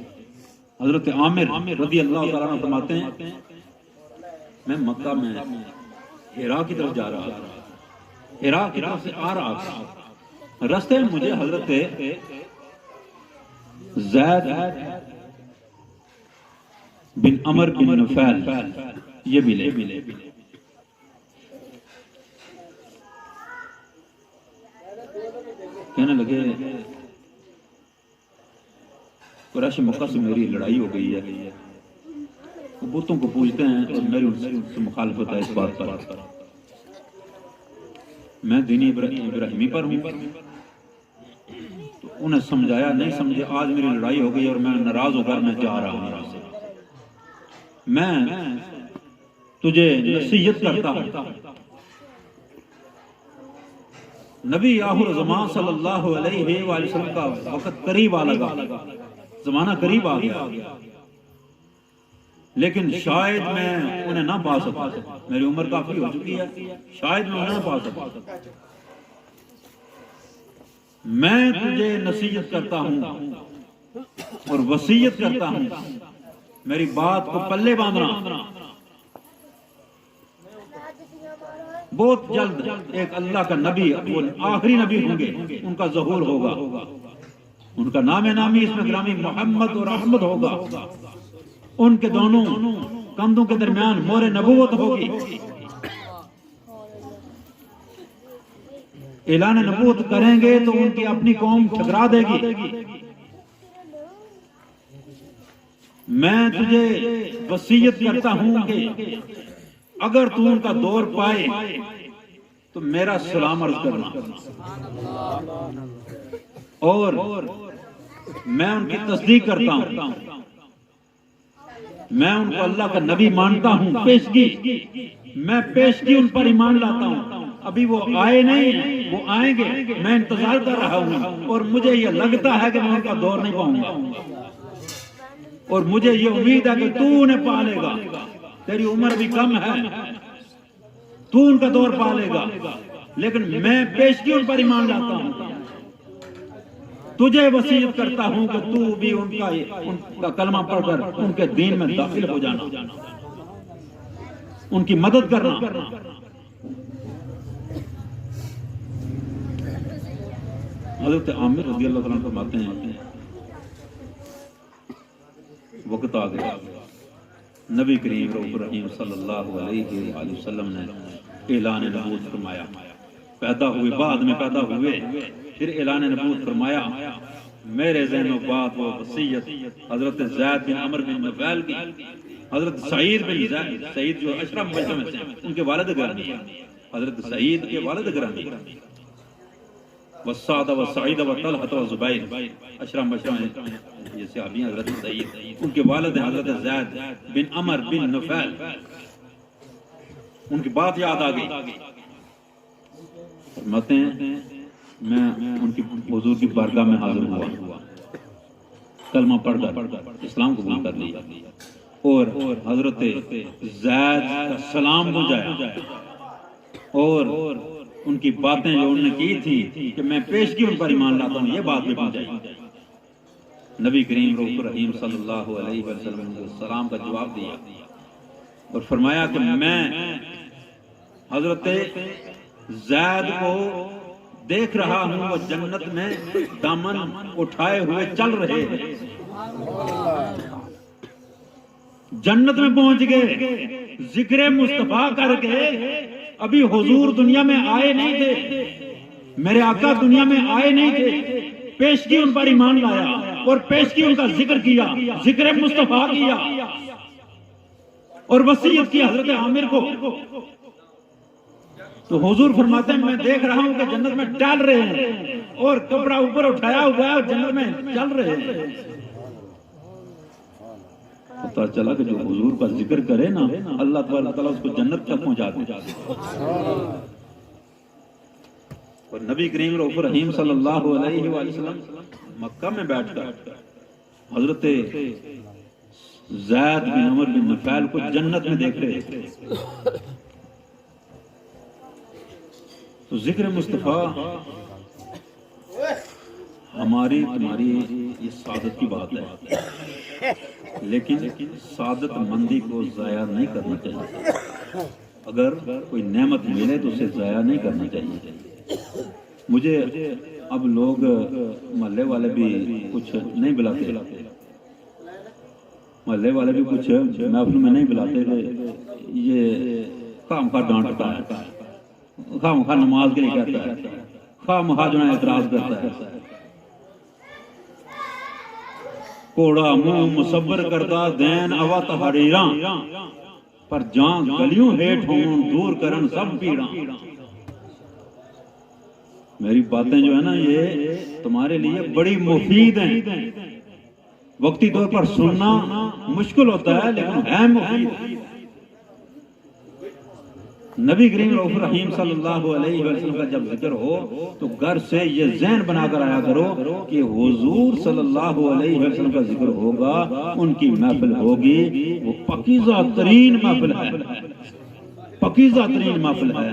حضرت عامر رضی اللہ تعالیٰ عنہ فرماتے ہیں میں مکہ میں ہیرا کی طرف جا رہا تھا، ہیرا کی طرف سے آ رہا تھا. راستے میں مجھے حضرت زید بن عمر بن نفیل یہ ملے. کہنے لگے قریش مکہ سے میری لڑائی ہو گئی ہے، وہ بتوں کو پوجتے ہیں اور میری ان سے مخالفت ہے اس بات پر. میں دین ابراہیمی پر ہوں. تو انہیں سمجھایا، نہیں سمجھے، آج میری لڑائی ہو گئی اور میں ناراض ہو کر میں جا رہا ہوں یہاں سے. میں تجھے نصیحت کرتا ہوں، نبی آخر زمان صلی اللہ علیہ وآلہ وسلم کا وقت قریب آ لگا، زمانہ قریب آ گیا، لیکن شاید میں انہیں نہ پا سکا. میری عمر کافی ہو چکی ہے، شاید میں انہیں نہ پا سکا. میں تجھے نصیحت کرتا ہوں اور وصیت کرتا ہوں، میری بات کو پلے باندھنا. بہت جلد ایک اللہ کا نبی، وہ آخری نبی ہوں گے، ان کا ظہور ہوگا. ان کا نام نامی اس میں گرامی محمد اور احمد ہوگا. ان کے دونوں کندھوں کے درمیان مہر نبوت ہوگی. اعلان نبوت کریں گے تو ان کی اپنی قوم ٹھکرا دے گی. میں تجھے وصیت کرتا ہوں کہ اگر تو ان کا دور پائے تو میرا سلام عرض کرنا، اور میں ان کی تصدیق کرتا ہوں، میں ان کو اللہ کا نبی مانتا ہوں. پیشگی، میں پیشگی ان پر ایمان لاتا ہوں. ابھی وہ آئے نہیں، وہ آئیں گے، میں انتظار کر رہا ہوں اور مجھے یہ لگتا ہے کہ میں ان کا دور نہیں پاؤں گا، اور مجھے یہ امید ہے کہ تو انہیں پالے گا. تیری عمر بھی کم ہے، تو ان کا دور پالے گا، لیکن میں پیشگی ان پر ایمان لاتا ہوں. تجھے وصیت کرتا ہوں کہ تو بھی ان کا کلمہ پڑھ کر ان کے دین میں داخل ہو جانا، ان کی مدد کرنا. حضرت عامر رضی اللہ تعالیٰ فرماتے ہیں وقت آ گیا، نبی کریم رؤوف رحیم صلی اللہ علیہ وآلہ وسلم نے اعلان نبوت فرمایا. پیدا ہوئے، بعد میں پیدا ہوئے، پھر اعلان نبوت فرمایا. میرے ذہن و بات وہ وصیت حضرت زید بن عمر بن نفیل کی، حضرت سعید بن زید، سعید جو اشرف مبشرہ میں سے ان کے والد گرامی، حضرت سعید کے والد گرامی، وسعد و سعید و طلحہ و زبیر اشرف مبشرہ میں یہ صحابی حضرت سعید، ان کے والد ہیں حضرت زید بن عمر بن نفیل. ان کی بات یاد آ گئی. فرماتے ہیں میں ان کی حضور کی بارگاہ میں حاضر ہوا. کلمہ پڑھ کر اسلام قبول کر لیا، اور حضرت زید کا سلام گنجایا، اور ان کی باتیں جو انہوں نے کی تھی کہ میں پیشگی ان پر ایمان لاتا ہوں، یہ بات بھی پہنچائی۔ نبی کریم رؤوف الرحیم صلی اللہ علیہ وسلم نے سلام کا جواب دیا اور فرمایا کہ میں حضرت زید کو دیکھ رہا ہوں، وہ جنت میں دامن اٹھائے ہوئے چل رہے ہیں، جنت میں پہنچ گئے، ذکر مصطفیٰ کر کے۔ ابھی حضور دنیا میں آئے نہیں تھے، میرے آقا دنیا میں آئے نہیں تھے، پیشگی ان پر ایمان لایا اور پیشگی ان کا ذکر کیا، ذکر مصطفیٰ کیا اور وصیت کی حضرت عامر کو۔ تو حضور فرماتے ہیں میں دیکھ رہا ہوں کہ جنت میں ٹہل رہے ہیں اور کپڑا اوپر اٹھایا ہوا ہے اور جنت میں چل رہے ہیں۔ پتہ چلا کہ جو حضور کا ذکر کرے نا، اللہ تعالیٰ اس کو جنت تک پہنچا دے۔ اور نبی کریم رؤوف الرحیم صلی اللہ علیہ وسلم مکہ میں بیٹھ کر حضرت زید بن عمر بن نفیل کو جنت میں دیکھ رہے تھے۔ تو ذکر مصطفیٰ ہماری تمہاری یہ سعادت کی بات ہے، لیکن سعادت مندی کو ضائع نہیں کرنا چاہیے۔ اگر کوئی نعمت ملے تو اسے ضائع نہیں کرنا چاہیے۔ مجھے اب لوگ محلے والے بھی کچھ نہیں بلاتے، محلے والے بھی کچھ محفل میں نہیں بلاتے تھے، یہ خام خواہ ڈانٹتا ہے، خام خواہ نماز کے لیے کہتا ہے، خام خواہ جو ہے اعتراض کرتا ہے، کوڑا منہ مصبر کرتا دین اوا تحریراں، پر جان گلیوں ہیٹ ہوں دور کرن سب پیڑاں۔ میری باتیں جو ہے نا یہ تمہارے لیے بڑی مفید ہیں، وقتی طور پر سننا مشکل ہوتا ہے لیکن ہے مفید۔ نبی کریم رؤوف الرحیم صلی اللہ علیہ وسلم کا جب ذکر ہو تو گھر سے یہ ذہن بنا کر آیا کرو کہ حضور صلی اللہ علیہ وسلم کا ذکر ہوگا، ان کی محفل ہوگی، وہ پاکیزہ ترین محفل ہے، پاکیزہ ترین محفل ہے۔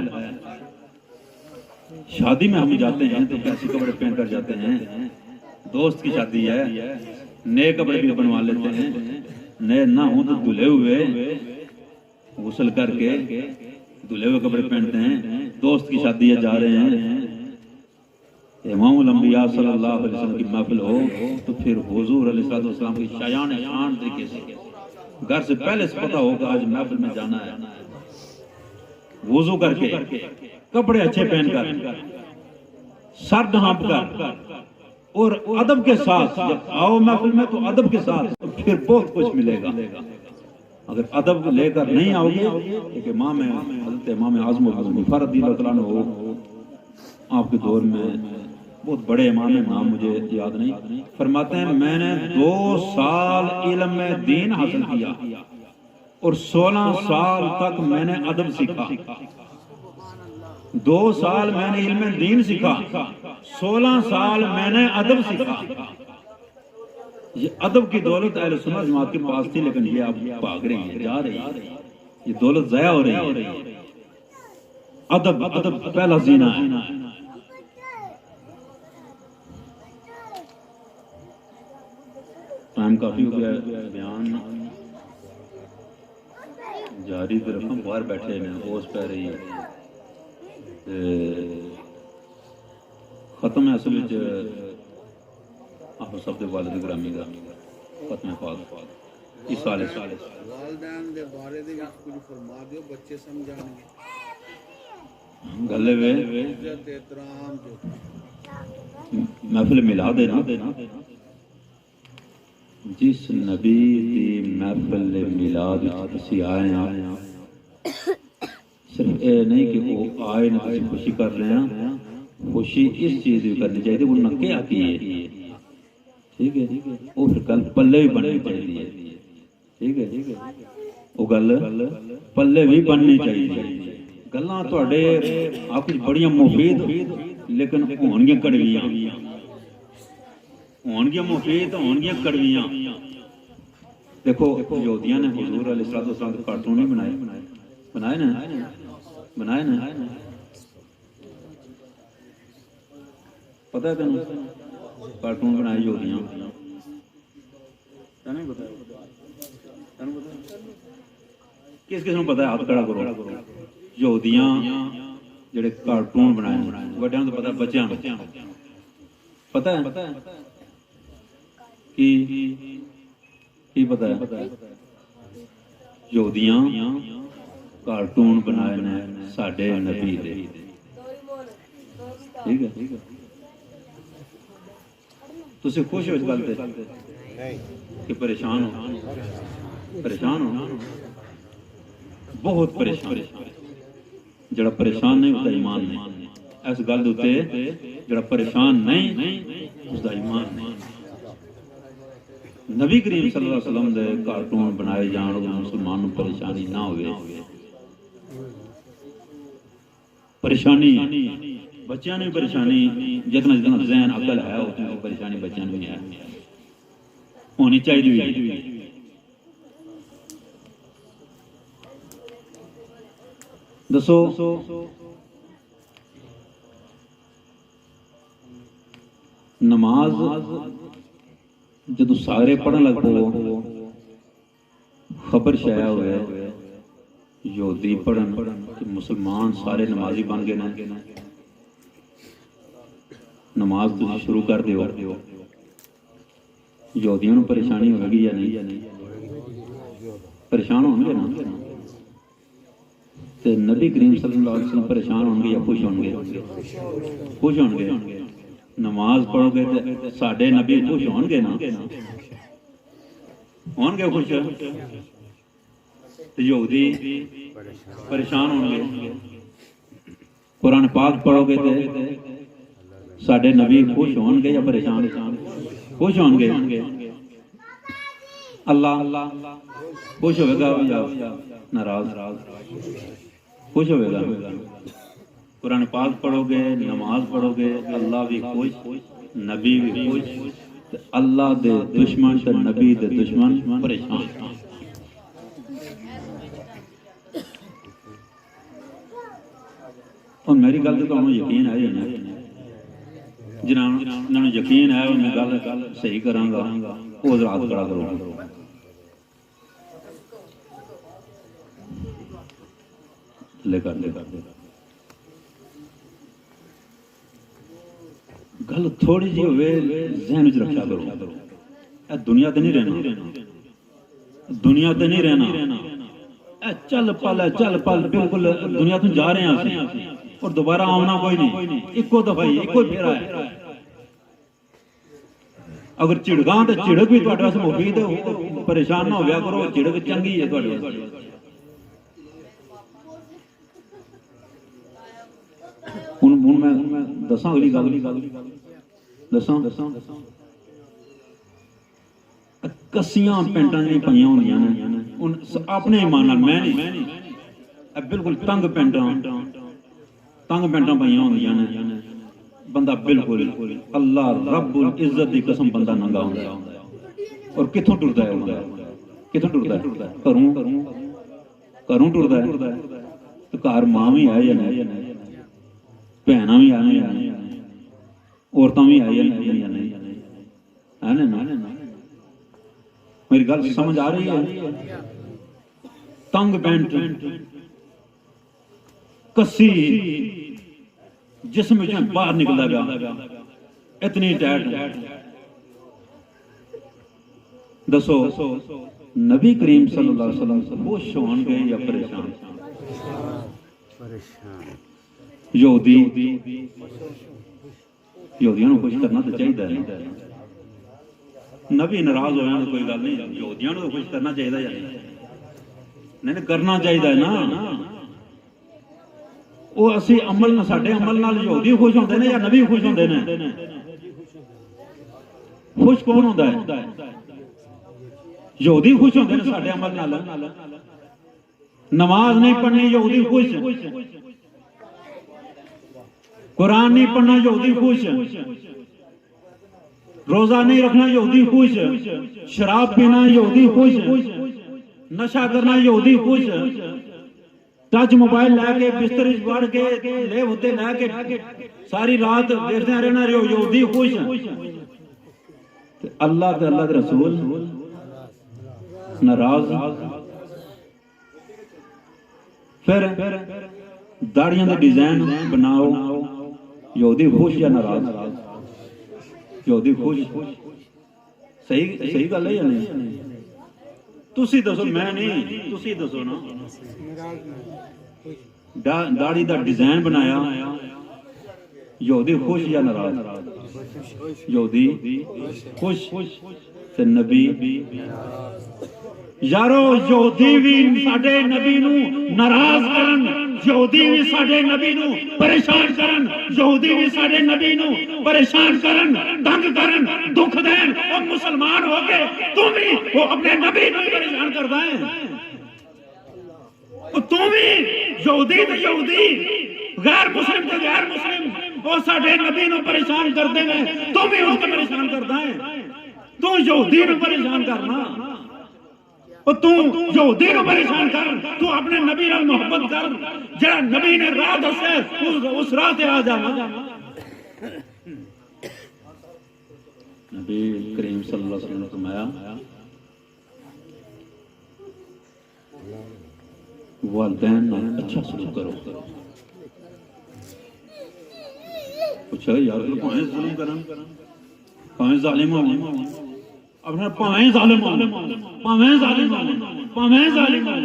شادی میں ہم جاتے ہیں تو کیسے کپڑے پہن کر جاتے ہیں، دوست کی شادی ہے، نئے کپڑے بھی بنوا لیتے ہیں، نئے نہ ہوں تو دھلے ہوئے غسل کر کے دھلے ہوئے کپڑے پہنتے ہیں، دوست کی شادی ہے جا رہے ہیں۔ امام الانبیاء صلی اللہ علیہ وسلم کی محفل ہو تو پھر حضور علیہ السلام کی شایان شان طریقے سے گھر سے پہلے سے پتہ ہوگا آج محفل میں جانا ہے، وضو کر کے کپڑے اچھے پہن کر سر ڈھانپ کر اور ادب کے ساتھ جب آؤ محفل میں تو ادب کے ساتھ، تو پھر بہت کچھ ملے گا۔ اگر ادب لے کر نہیں آؤ گے، ایک امام ہے حضرت امام اعظم ابو حنیفہ رضی اللہ تعالیٰ عنہ، آپ کے دور میں بہت بڑے امام ہیں، نام مجھے یاد نہیں، فرماتے ہیں میں نے 2 سال علم میں دین حاصل کیا اور 16 سال تک میں نے ادب سیکھا۔ 2 سال میں نے علم دین سیکھا، 16 سال میں نے ادب سیکھا۔ یہ ادب کی دولت اہل سنت جماعت کے پاس تھی، لیکن یہ اب بھاگ رہی ہے، جا رہی ہے، یہ دولت ضائع ہو رہی ہے۔ ادب پہلا زینہ ہے۔ ٹائم کافی ہو گیا، بیان جاری رکھوں، باہر بیٹھے ہیں، اوس پہ رہی ہے، ختم ہے اصل آپ سب دے والد گرامی کا ختم پاک اس سال والدین دے بارے دے کچھ فرما دیو، بچے سمجھان گے گلے وے عزت احترام جو محفل ملا دینا جس نبی دی محفل میلاد اسی آئے ہیں، صرف اے نہیں کہ وہ آئے نہ کسی خوشی کر رہے ہیں، خوشی اس چیز بھی کرنی چاہیے وہ نکے آتی ہے، ٹھیک ہے، وہ پھر کل پلے بھی بننی چاہیے، ٹھیک ہے، وہ گل پلے بھی بننی چاہیے۔ گلاں تواڈے آپ کچھ بڑیاں مفید لیکن ہونگیاں کڑویاں، ہونگیاں مفید ہونگیاں کڑویاں. دیکھو یہودیاں نے حضور علیہ السلام کے کارٹون نہیں بنائے نا. پتہ ہے تمہیں کارٹون بنائے یہودیاں؟ کس کس کو پتہ ہے؟ ہاتھ کھڑا کرو. یہودیاں جڑے کارٹون بنائے وڈیاں تو پتہ ہے، بچیاں پتہ ہے کی پتہ ہے؟ یہودیاں کارٹون بنائے نے ساڈے نبی دے. ٹھیک ہے، تسی خوش ہو اس گل تے کہ پریشان ہو؟ بہت پریشان. جڑا پریشان نہیں اس دا ایمان نہیں. اس گل دے اوتے جڑا پریشان نہیں اس دا ایمان نہیں. نبی کریم صلی اللہ علیہ وسلم دے کارٹون بنائے جان مسلمان نوں پریشانی نہ ہوئے. پریشانی بچیاں نے پریشانی، جتنا ذہن عقل ہے اتنی پریشانی بچیاں نے ہے، ہونی چاہیے. دسو نماز جدو سارے پڑھن لگ پو خبر شائع ہوئے یہودی پڑھن کہ مسلمان سارے نمازی بن گئے نا، نماز تسی شروع کر دیو. یہودیوں نوں پریشانی ہوگی یا نہیں؟ پریشان ہوں گے نا. تے نبی کریم صلی اللہ علیہ وسلم پریشان ہوں گے یا خوش ہوں گے؟ خوش ہوں گے. نماز پڑھو گے تے ساڈے نبی خوش ہون گے نا، ہون گے خوش. تے یہودی پریشان ہوں گے. قرآن پاک پڑھو گے تے ساڈے نبی خوش ہون گے یا پریشان؟ خوش ہون گے. اللہ خوش ہوئے گا یا ناراض؟ خوش ہوئے گا. قرآن پاک پڑھو گے، نماز پڑھو گے، اللہ بھی خوش، نبی بھی خوش. اللہ دے دشمن تے نبی دے دشمن پریشان. اور میری گل تو یقین ہے یا نہیں؟ جنہوں نے یقین ہے انہیں گل صحیح کراں گا، وہ حضرات کھڑا کرو. لے کر گل تھوڑی جی ہوئے ذہن وچ رکھا کرو. اے دنیا تے نہیں رہنا، دنیا تے نہیں رہنا. اے چل پل بالکل دنیا تو جا رہے ہیں اور دوبارہ آنا کوئی نہیں. ایکو دفعہ ہی ایکو پھیرا ہے. اگر چڑگاں تے چڑک بھی تہاڈے واسطے مفید ہے، پریشان نہ ہویا کرو. چڑک چنگی ہے تہاڈے واسطے. ہن میں دساں اگلی گل دساں. کسیاں پینٹاں جڑی پائیاں ہوندیاں نے اپنے ایمان نال، میں نہیں، بالکل تنگ پینٹاں پائیاں ہوندیاں نے. بندہ بالکل اللہ رب العزت دی قسم بندہ ننگا ہوندا ہے. اور کتھوں ٹردا ہے بندہ؟ کتھوں ٹردا ہے؟ گھروں ٹردا ہے. تو گھر ماں بھی ہے یا نہیں؟ بہناں بھی آنے عورتاں بھی آئی یا نہیں؟ میری گل سمجھ آ رہی ہے؟ تنگ پینٹ کسی جسم باہر نکلا گیا، اتنی ٹائٹ. دسو نبی کریم صلی اللہ علیہ وسلم خوش ہون گے یا پریشان؟ یہودیاں خوش کرنا تو چاہیے. نبی ناراض ہو جانا کوئی گل نہیں، یہودیاں کو خوش کرنا چاہیے یا نہیں؟ کرنا چاہیے نا. وہ اسی عمل ساڈے عمل نال یہودی خوش ہوندے نے یا نبی خوش ہوندے نے؟ خوش کون ہوندا ہے؟ یہودی خوش ہوندے نے ساڈے عمل نال. نماز نہیں پڑھنی یہودی خوش، قرآن نہیں پڑھنا یہودی خوش. روزہ نہیں رکھنا یہودی خوش، شراب پینا یہودی خوش، نشہ کرنا یہودی خوش، ٹچ موبائل لے کے بستر بڑھ کے لے ہوتے لے کے ساری رات دیکھتے رہنا یہودی خوش۔ اللہ کے رسول ناراض۔ پھر داڑیاں دے ڈیزائن بناؤ، یہودی خوش یا ناراض؟ یہودی خوش۔ صحیح گل ہے یا نہیں؟ تسی دسو، میں نہیں، تسی دسو نا۔ داڑھی دا ڈیزائن بنایا، یہودی خوش یا ناراض؟ یہودی خوش تے نبی یارو یہودی بھی ساڈے نبی نو ناراض کرن، یہودی بھی ساڈے نبی نو پریشان کرن، یہودی بھی ساڈے نبی نو پریشان کرن، تنگ کرن، دکھ دین، اور مسلمان ہو کے تو بھی وہ اپنے نبی نو پریشان کردا ہے۔ تو بھی یہودی تے یہودی، غیر مسلم تے غیر مسلم وہ ساڈے نبی نو پریشان کرتے ہیں، تو بھی اس کو پریشان کردا ہے۔ تو یہودی نو پریشان کرنا، تو یہودی نو پریشان کر، تو اپنے نبی نال محبت کر، جڑا نبی نے راہ دسے اس راہ تے آ جانا۔ نبی کریم صلی اللہ علیہ وسلم نے فرمایا والدین نال اچھا سلوک کرو۔ پوچھا یار پائیں ظلم کرن، پائیں ظالم ہون، اپنا پائیں ظالم ہون، پائیں ظالم ہون، پائیں ظالم ہون،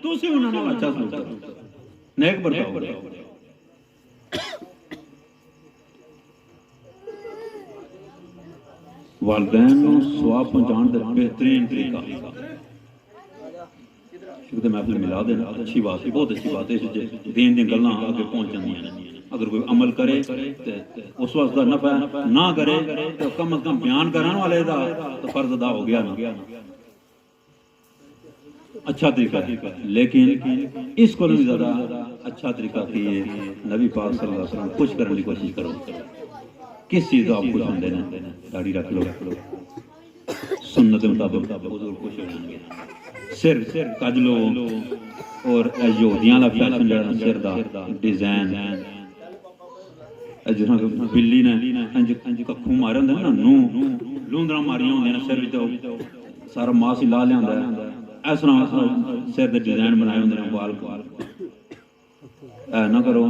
تسی انہاں نال اچھا سلوک کرو، نیک برتاؤ کرو۔ والدین نو ثواب پہنچان دے بہترین طریقہ، کیونکہ محفل ملا دینا اچھی بات ہے، بہت اچھی بات ہے، دین دی گلاں آگے پہنچ جاندیاں نے۔ اگر کوئی عمل کرے اس وقت دا نفع نہ کرے تو کم از کم بیان کرن والے دا تو فرض ادا ہو گیا نا، اچھا طریقہ ہے۔ لیکن اس کو بھی زیادہ اچھا طریقہ کی ہے نبی پاک صلی اللہ علیہ وسلم خوش کرنے کی کوشش کرو۔ کس چیز آپ خوش ہوندے نے؟ داڑھی رکھ لو، سنت مطابق حضور خوش ہو جائیں گے۔ سر کج لو، اور یہودیاں دا فیشن جڑا سر دا ڈیزائن، جس بلی نے انج ککھوں مارے ہوندے نا، نو لوندرا ماریاں ہوندے نے سر وچ، سارا ماس ہی لا لیندا ہے، اس طرح سر دے ڈیزائن بنائے ہوندے نے، بال اے نہ کرو،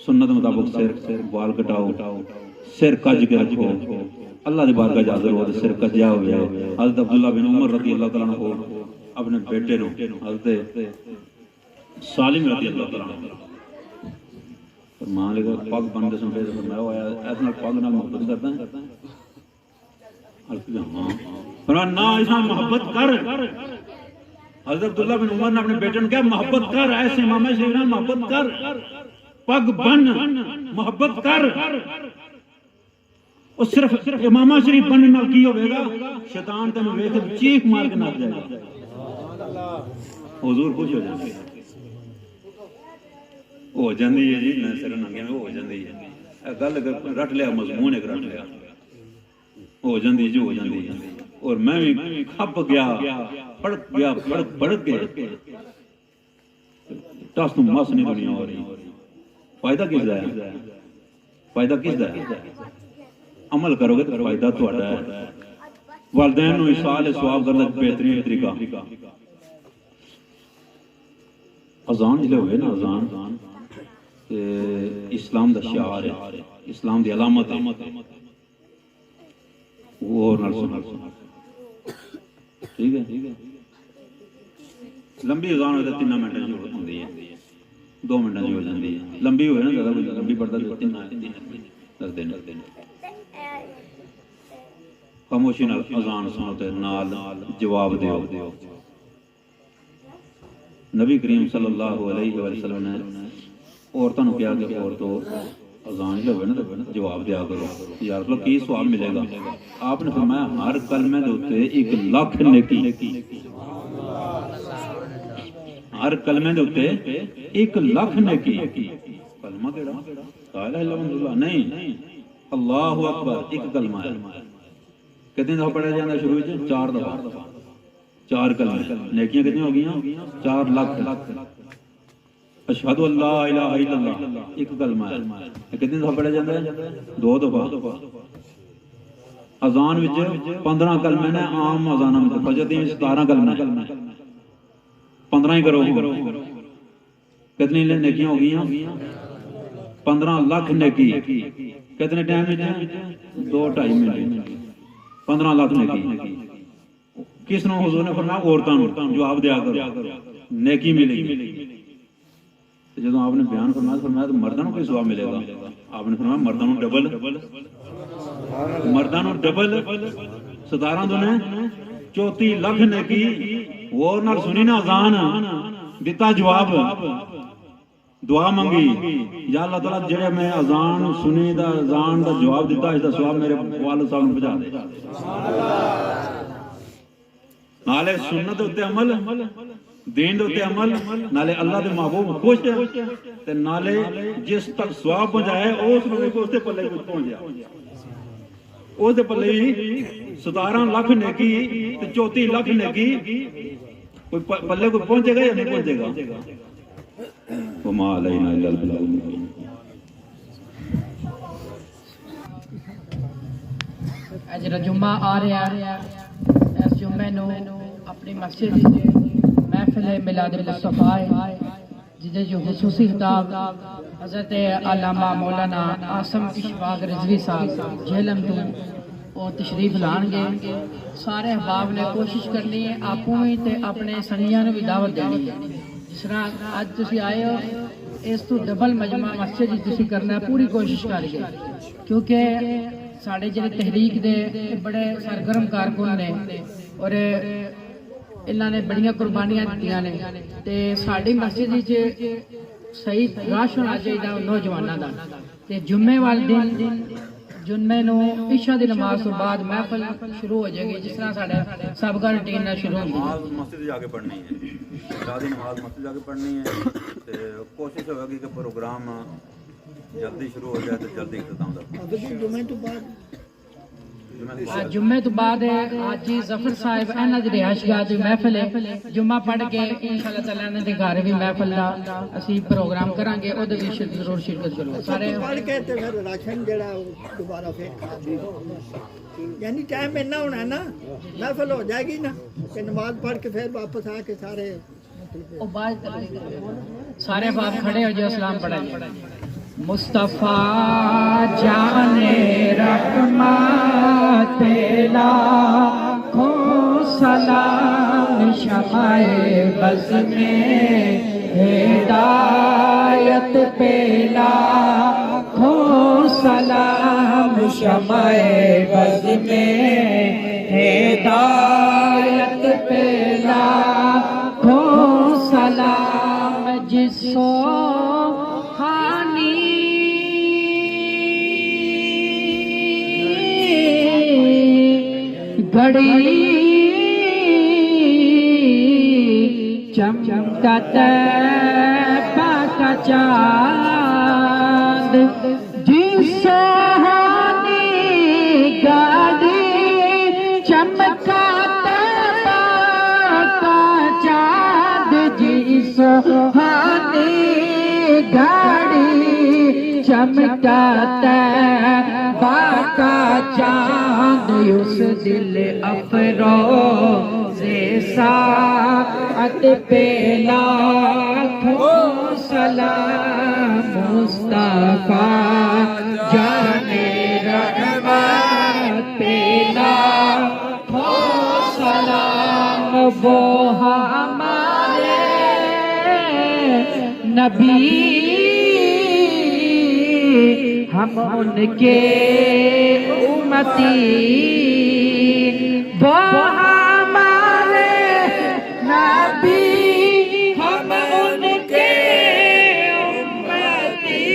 سنت مطابق سر بال کٹاؤ، سر کج کے رکھو، اللہ دی بارگاہ حاضر ہو تے سر کجیا ہوئے۔ حضرت عبداللہ بن عمر رضی اللہ تعالیٰ عنہ اپنے بیٹے نو حضرت سالم رضی اللہ تعالیٰ عنہ فرمان لگا پگ بندے سن پہ فرمایا ہوا ایسا پگ نال محبت کرتا ہے؟ ہاں فرمایا نہ اس نال محبت کر۔ حضرت عبداللہ بن عمر نے اپنے بیٹے نے کہا محبت کر، ایسے امام شریف نال محبت کر، پگ بن، محبت کر۔ اور صرف امام شریف بننے نال کی ہوئے گا؟ شیطان تینوں ویکھ کے چیخ مار کے نس جائے گا، حضور خوش ہو جائیں گے۔ ہو جاندی ہے جی، میں سر ننگے میں ہو جاندی ہے، گل رٹ لیا، مضمون ایک رٹ لیا، ہو جاندی جو ہو جاندی ہے۔ اور میں بھی کھپ گیا، پڑھ کے ٹس تو مس نہیں دنیا ہو رہی۔ فائدہ کس دا ہے؟ فائدہ کس دا ہے؟ عمل کرو گے تو فائدہ تہاڈا ہے۔ والدین نو ایصال ثواب کرنے کا بہترین طریقہ، اذان جلے ہوئے نا، اذان اسلام دا شعار ہے، اسلام دی علامت ہے، وہ نال سنو، ٹھیک ہے؟ لمبی اذان ہوئے تو 3 منٹ کی ضرورت ہوندی ہے، 2 منٹ کی ہو جاندی ہے، لمبی ہوئے نا زیادہ لمبی پڑھتا تو 3 منٹ لگتے ہیں۔ خاموشی نال اذان سنو تے نال جواب دیو۔ نبی کریم صلی اللہ علیہ وسلم نے عورتوں نے کہا کہ عورتوں اذان جب ہوئے نا تو جواب دیا کرو، یا رسول اللہ کی ثواب ملے گا؟ آپ نے فرمایا ہر کلمے دے اوتے 1,00,000 نیکی، ہر کلمے دے اوتے 1,00,000 نیکی۔ کلمہ کیڑا؟ لا الہ الا اللہ نہیں، اللہ اکبر ایک کلمہ ہے. کتنی دفعہ پڑھا جاتا ہے شروع میں؟ 4 دفعہ. 4 کلمے. نیکیاں کتنی ہو گئی؟ 4 لاکھ. اشہد ان لا الہ الا اللہ ایک کلمہ ہے. کتنی دفعہ پڑھا جاتا ہے؟ 2 دفعہ. اذان وچ 15 کلمے نے. عام اذان میں فجر دی 17 کلمے. 15 ہی کرو. کتنی نیکیاں ہو گئی؟ 15 لاکھ نیکی. کتنے ٹائم میں؟ 2-2.5 منٹ. 15 لاکھ نیکی. کس نے حضور نے فرمایا؟ عورتوں. جواب دیا کرو نیکی ملے گی. جب آپ نے بیان فرمایا تو مردوں کو ثواب ملے گا. آپ نے فرمایا مردوں کو ڈبل. مردوں کو ڈبل 17 دنے 34 لاکھ نیکی. وہ نال سنی نا اذان دیتا جواب. دعا منگی یا اللہ تعالیٰ جڑے میں اذان سنی دا اذان دا جواب دیتا اس دا ثواب میرے والد صاحب نے پہنچا دے. نالے سنت تے عمل دین دے عمل نالے اللہ دے محبوب خوش تے نالے جس تک ثواب پہنچائے اس بندے کو اس تے پلے پہنچ گیا. اس دے پلے 17 لاکھ نیکی تے 34 لاکھ نیکی. کوئی پلے کو پہنچے گا یا نہیں پہنچے گا؟ وما علینا الا البلاغ المبین. اجر جمعہ آ رہا ہے. اس جمعے نو اپنی مسجد محفل میلاد مصطفیٰ جدے جو خصوصی خطاب حضرت علامہ مولانا عاصم اشفاق رضوی صاحب جہلم تو وہ تشریف لان گے. سارے احباب نے کوشش کرنی ہے آپوں بھی تے اپنے سنگیاں نے بھی دعوت دینی ہے. جس طرح اج تسی آئے ہو اس تو ڈبل مجمع مسجد تسی کرنا ہے. پوری کوشش کر گے کیونکہ ساڑے جڑے تحریک دے بڑے سرگرم کارکن نے اور انہاں نے بڑیاں قربانیاں دتیاں نے تے ساڈی مسجد وچ صحیح رش ہونا چاہیے نوجواناں دا. تے جمعے والے دن جمعے نو عشاء دی نماز تو بعد محفل شروع ہو جائے گی جس طرح ساڈا سابقہ روٹین نال شروع ہوندی ہے. مسجد جا کے پڑھنی ہے. شادی نماز مسجد جا کے پڑھنی ہے. تے کوشش ہوگی کہ پروگرام جلدی شروع ہو جائے تو جلدی اختتام ہو. جمعے تو بعد آج جی ظفر صاحب انہاں دی رہائش گاہ دی محفل ہے. جمعہ پڑھ کے انشاءاللہ تعالی انہاں دے گھر بھی محفل دا اسی پروگرام کران گے. او دے وچ ضرور شرکت کرو. سارے پڑھ کے تے پھر راشن جڑا دوبارہ پھر کھا دی. یعنی ٹائم اتنا ہونا ہے نا محفل ہو جائے گی نا کہ نماز پڑھ کے پھر واپس آ کے سارے او بعد سارے باپ کھڑے ہو جو اسلام پڑھائیں. مصطفیٰ جان رحمت لاکھوں سلام شمع بز میں ہدایت پہ لاکھوں سلام شمع بز میں ہدایت پہ لاکھوں سلام. جس گھڑی چمکتا طیبہ کا چاند جس سہانی گاڑی چمکتا طیبہ کا چاند جس سہانی گاڑی چمکتا طیبہ کا چاند اس دل افروز ساعت پہ لاکھوں سلام. مصطفیٰ جان رحمت پہ لاکھوں سلام. وہ ہمارے نبی ہم ان کے امتی. وہ ہمارے نبی ہم ان کے امتی.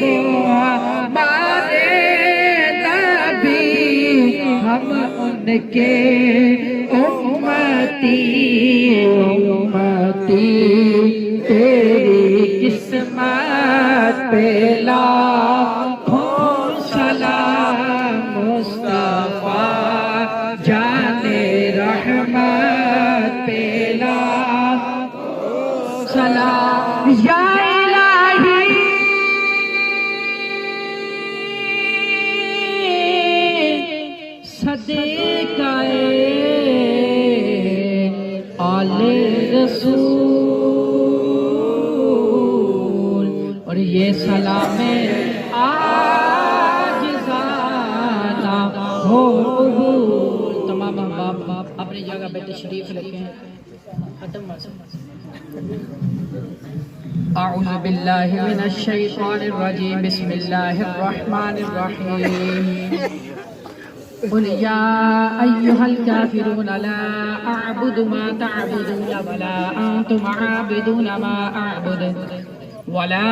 وہ ہمارے نبی ہم ان کے امتی. امتی تیری قسمت پہ لاکھوں سلام. اور یہ سلام عاجزانہ ہو قبول. تمام احباب اپنی جگہ پہ تشریف رکھیں. ختم. اعوذ باللہ من الشیطان الرجیم. بسم اللہ الرحمن الرحیم. قل یا ایہا الکافرون لا اعبد ما تعبدون ولا انتم عابدون ما اعبد ولا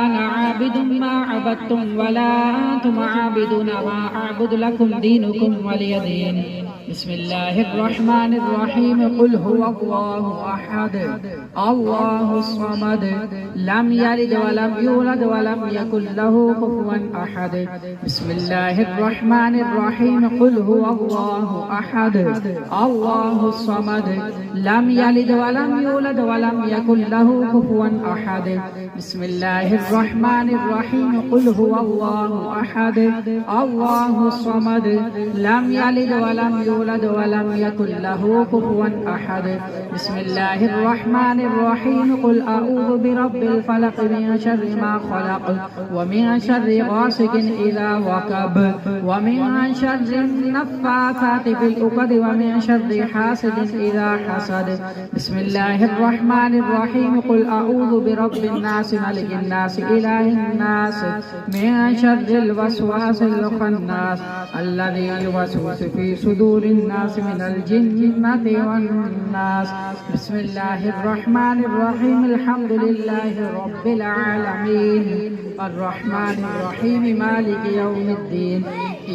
انا عابد ما عبدتم ولا انتم عابدون ما اعبد لكم دينكم ولي دين. بسم الله الرحمن الرحيم. قل هو الله احد الله الصمد لم يلد ولم يولد ولم يكن له كفوا احد. بسم الله الرحمن الرحيم. قل هو الله احد الله الصمد لم يلد ولم يولد ولم يكن له كفوا احد. بسم الله الرحمن الرحيم. قل هو الله احد الله الصمد لم يلد ولم يولد ولم يكن له كفوا احد. بسم الله الرحمن الرحيم. قل اعوذ برب الفلق من شر ما خلق ومن شر غاسق اذا وقب ومن شر النفاثات في العقد ومن شر حاسد اذا حسد. بسم الله الرحمن الرحيم. قل اعوذ برب الناس ملك الناس اله الناس من شر الوسواس الخناس الذي يوسوس في صدور الناس من الجنة والناس. بسم الله الرحمن الرحيم. الحمد لله رب العالمين الرحمن الرحيم مالك يوم الدين.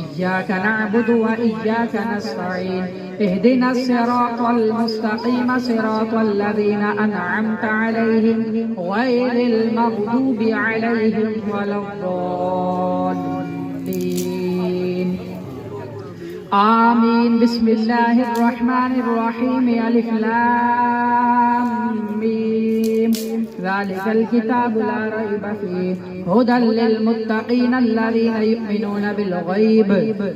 إياك نعبد وإياك نستعين. اهدنا الصراط المستقيم صراط الذين أنعمت عليهم غير المغضوب عليهم ولا الضالين. آمين. بسم الله الرحمن الرحيم. ألف لام ميم. ذلك الكتاب لا ريب فيه هدى للمتقين الذين يؤمنون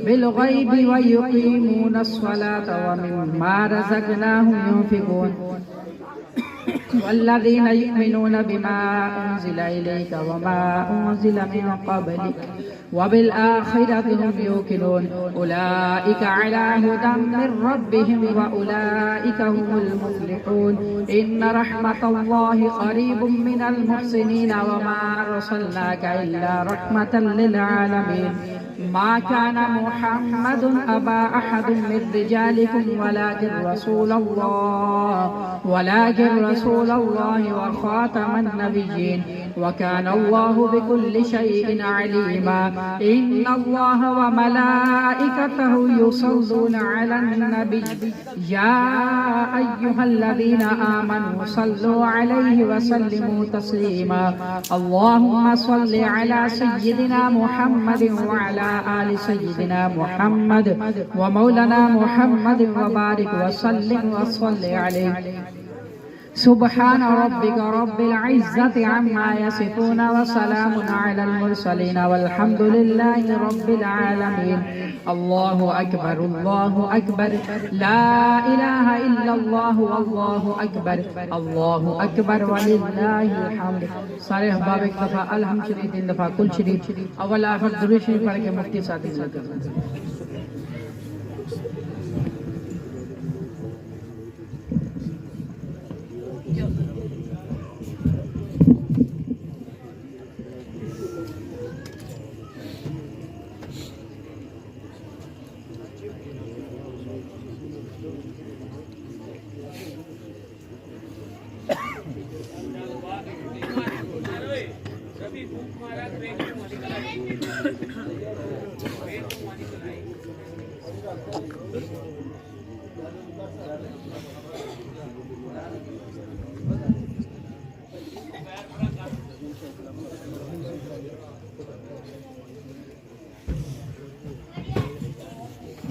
بالغيب ويقيمون الصلاة ومما رزقناهم ينفقون والذين يؤمنون بما أنزل إليك وما أنزل من قبلك وبالآخرة هم يوقنون. أولئك على هدى من ربهم وأولئك هم المفلحون. إن رحمة الله قريب من المحسنين وما أرسلناك إلا رحمة للعالمين. ما كان محمد أبا أحد من رجالكم ولكن رسول الله وخاتم النبيين وكان الله بكل شيء عليما. إن الله وملائكته يصلون على النبي يا أيها الذين آمنوا صلوا عليه وسلموا تسليما. اللهم صل على سيدنا محمد وعلى آل سيدنا محمد ومولانا محمد وبارك وسلم وصل عليه. سبحان ربك رب العزة عما يصفون وسلام على المرسلين والحمد لله رب العالمين. الله أكبر الله أكبر لا إله إلا الله والله أكبر الله أكبر ولله الحمد. سارے احباب ایک دفعہ الحمد شریف، تین دفعہ کل شریف، اول آخر درود شریف پڑھ کے مفتی ساتھی لگا.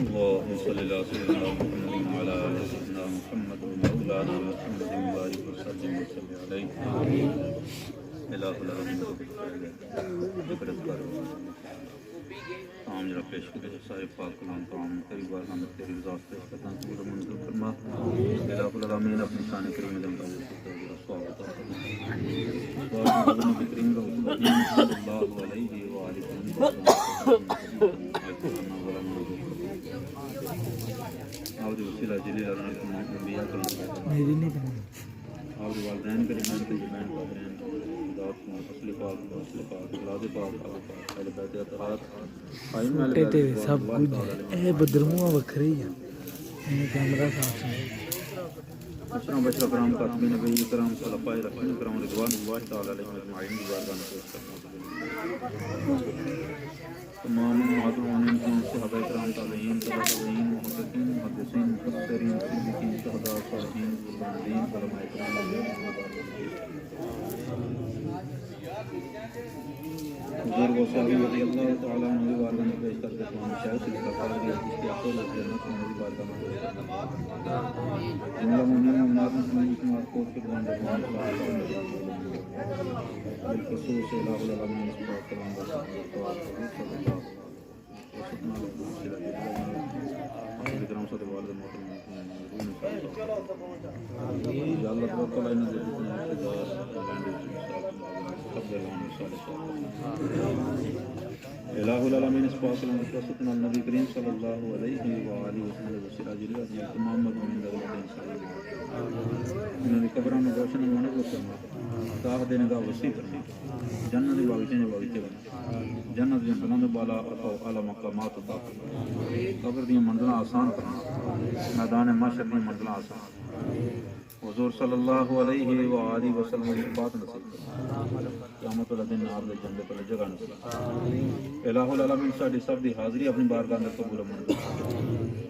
اللهم صل على سيدنا محمد وعلى آل سيدنا محمد ومولانا محمد وبارك وسلم عليه. الہ العالمین ذکر اذکار تمام جرا پیش کرے صاحب پاک کلام تمام قریب بارگاہ میں تیری رضا سے کرتا ہوں پورا منظور فرما الہ العالمین اپنی شان کریم میں مطابق رسول عطا فرما نبی کریم صلی اللہ علیہ وآلہ وسلم اور وسیلہ جلیل انبیاء کا میری نہیں بنی اور والدین کریمان کے جبین قادرین ذات کو اصل پاک اولاد پاک اہل بیت اطہار قائم علی تے سب کچھ اے بدرموا وکھری ہے میں کیمرہ صاف ہے اسلام بچہ کرام کاتبین نبی کرام صلوات رحمت کرام رضوان اللہ تعالی علیہم اجمعین کی بارگاہ میں پیش کرنا تمام معذورین کو صحابہ کرام تابعین تابعین محدثین محدثین مفسرین صدیقین شہداء صالحین بزرگان علماء کرام بزرگوں سے رضی اللہ تعالی عنہ کی بارگاہ میں پیش کرتے تمام شاہد سے لکھا کی اشتیاق و جنت میں کی بارگاہ میں پیش کرنا جملہ مومنین مومنات مسلمین اجتماع کو قربان رضوان بالخصوص الہ العالمین صلی اللہ علیہ وسلم کرام صلی اللہ علیہ وسلم یا اللہ تعالی نے الہ العالمین اس پاک کلام کو سنن النبی کریم صلی اللہ علیہ وآلہ وسلم وسیلہ جلیل تمام مومنین دل انہوں نے قبروں میں روشن ہونے کو کرنا تاہ دینے کا وسیع کرنا جنت کے باغیچے میں باغیچے بنا جنت کے بلند بالا اور اعلی مقامات عطا کرنا قبر دی منزلیں آسان کرنا میدان محشر دی منزلیں آسان حضور صلی اللہ علیہ وآلہ وسلم کی بات نصیب کرنا قیامت والا دن نار دے جنت والی جگہ نصیب الہ العالمین ساڈی سب دی حاضری اپنی بارگاہ میں قبول منظور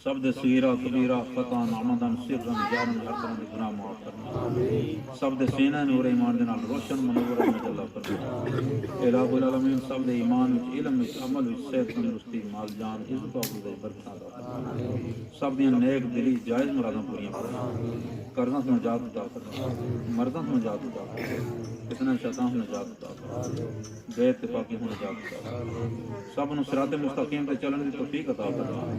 سب دے صغیرہ کبیرہ خطا نعمدن سرن جارن ہر طرح دے گناہ معاف کرنا سب دے سینہ نور ایمان دے نال روشن منور مجلہ کرنا الہ العالمین سب دے ایمان وچ علم وچ عمل وچ صحت تندرستی مال جان عزت و عبودت برکت عطا کرنا سب دی نیک دلی جائز مراداں پوریاں کرنا قرضاں سے نجات عطا کرنا مرضاں سے نجات عطا کرنا فتنہ شیطان سے نجات عطا کرنا بے اتفاقی سے نجات عطا کرنا سب نو صراط مستقیم تے چلن دی توفیق عطا کرنا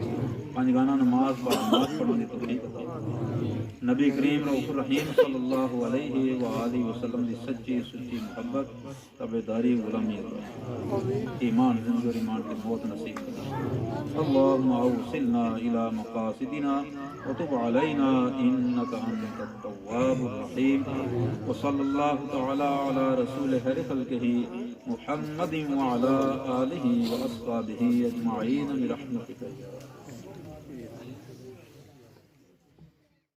پنج گانا نماز پڑھنے کی توفیق عطا کرنا نبی کریم رؤوف الرحیم صلی اللہ علیہ وآلہ وسلم کی سچی محبت تابعداری غلامی ایمان زندگی اور ایمان کی موت نصیب کرنا اللهم اوصلنا الى مقاصدنا وتب علينا انك انت التواب الرحيم وصلى الله تعالى على رسول خير خلقه محمد وعلى اله واصحابه اجمعين برحمتك يا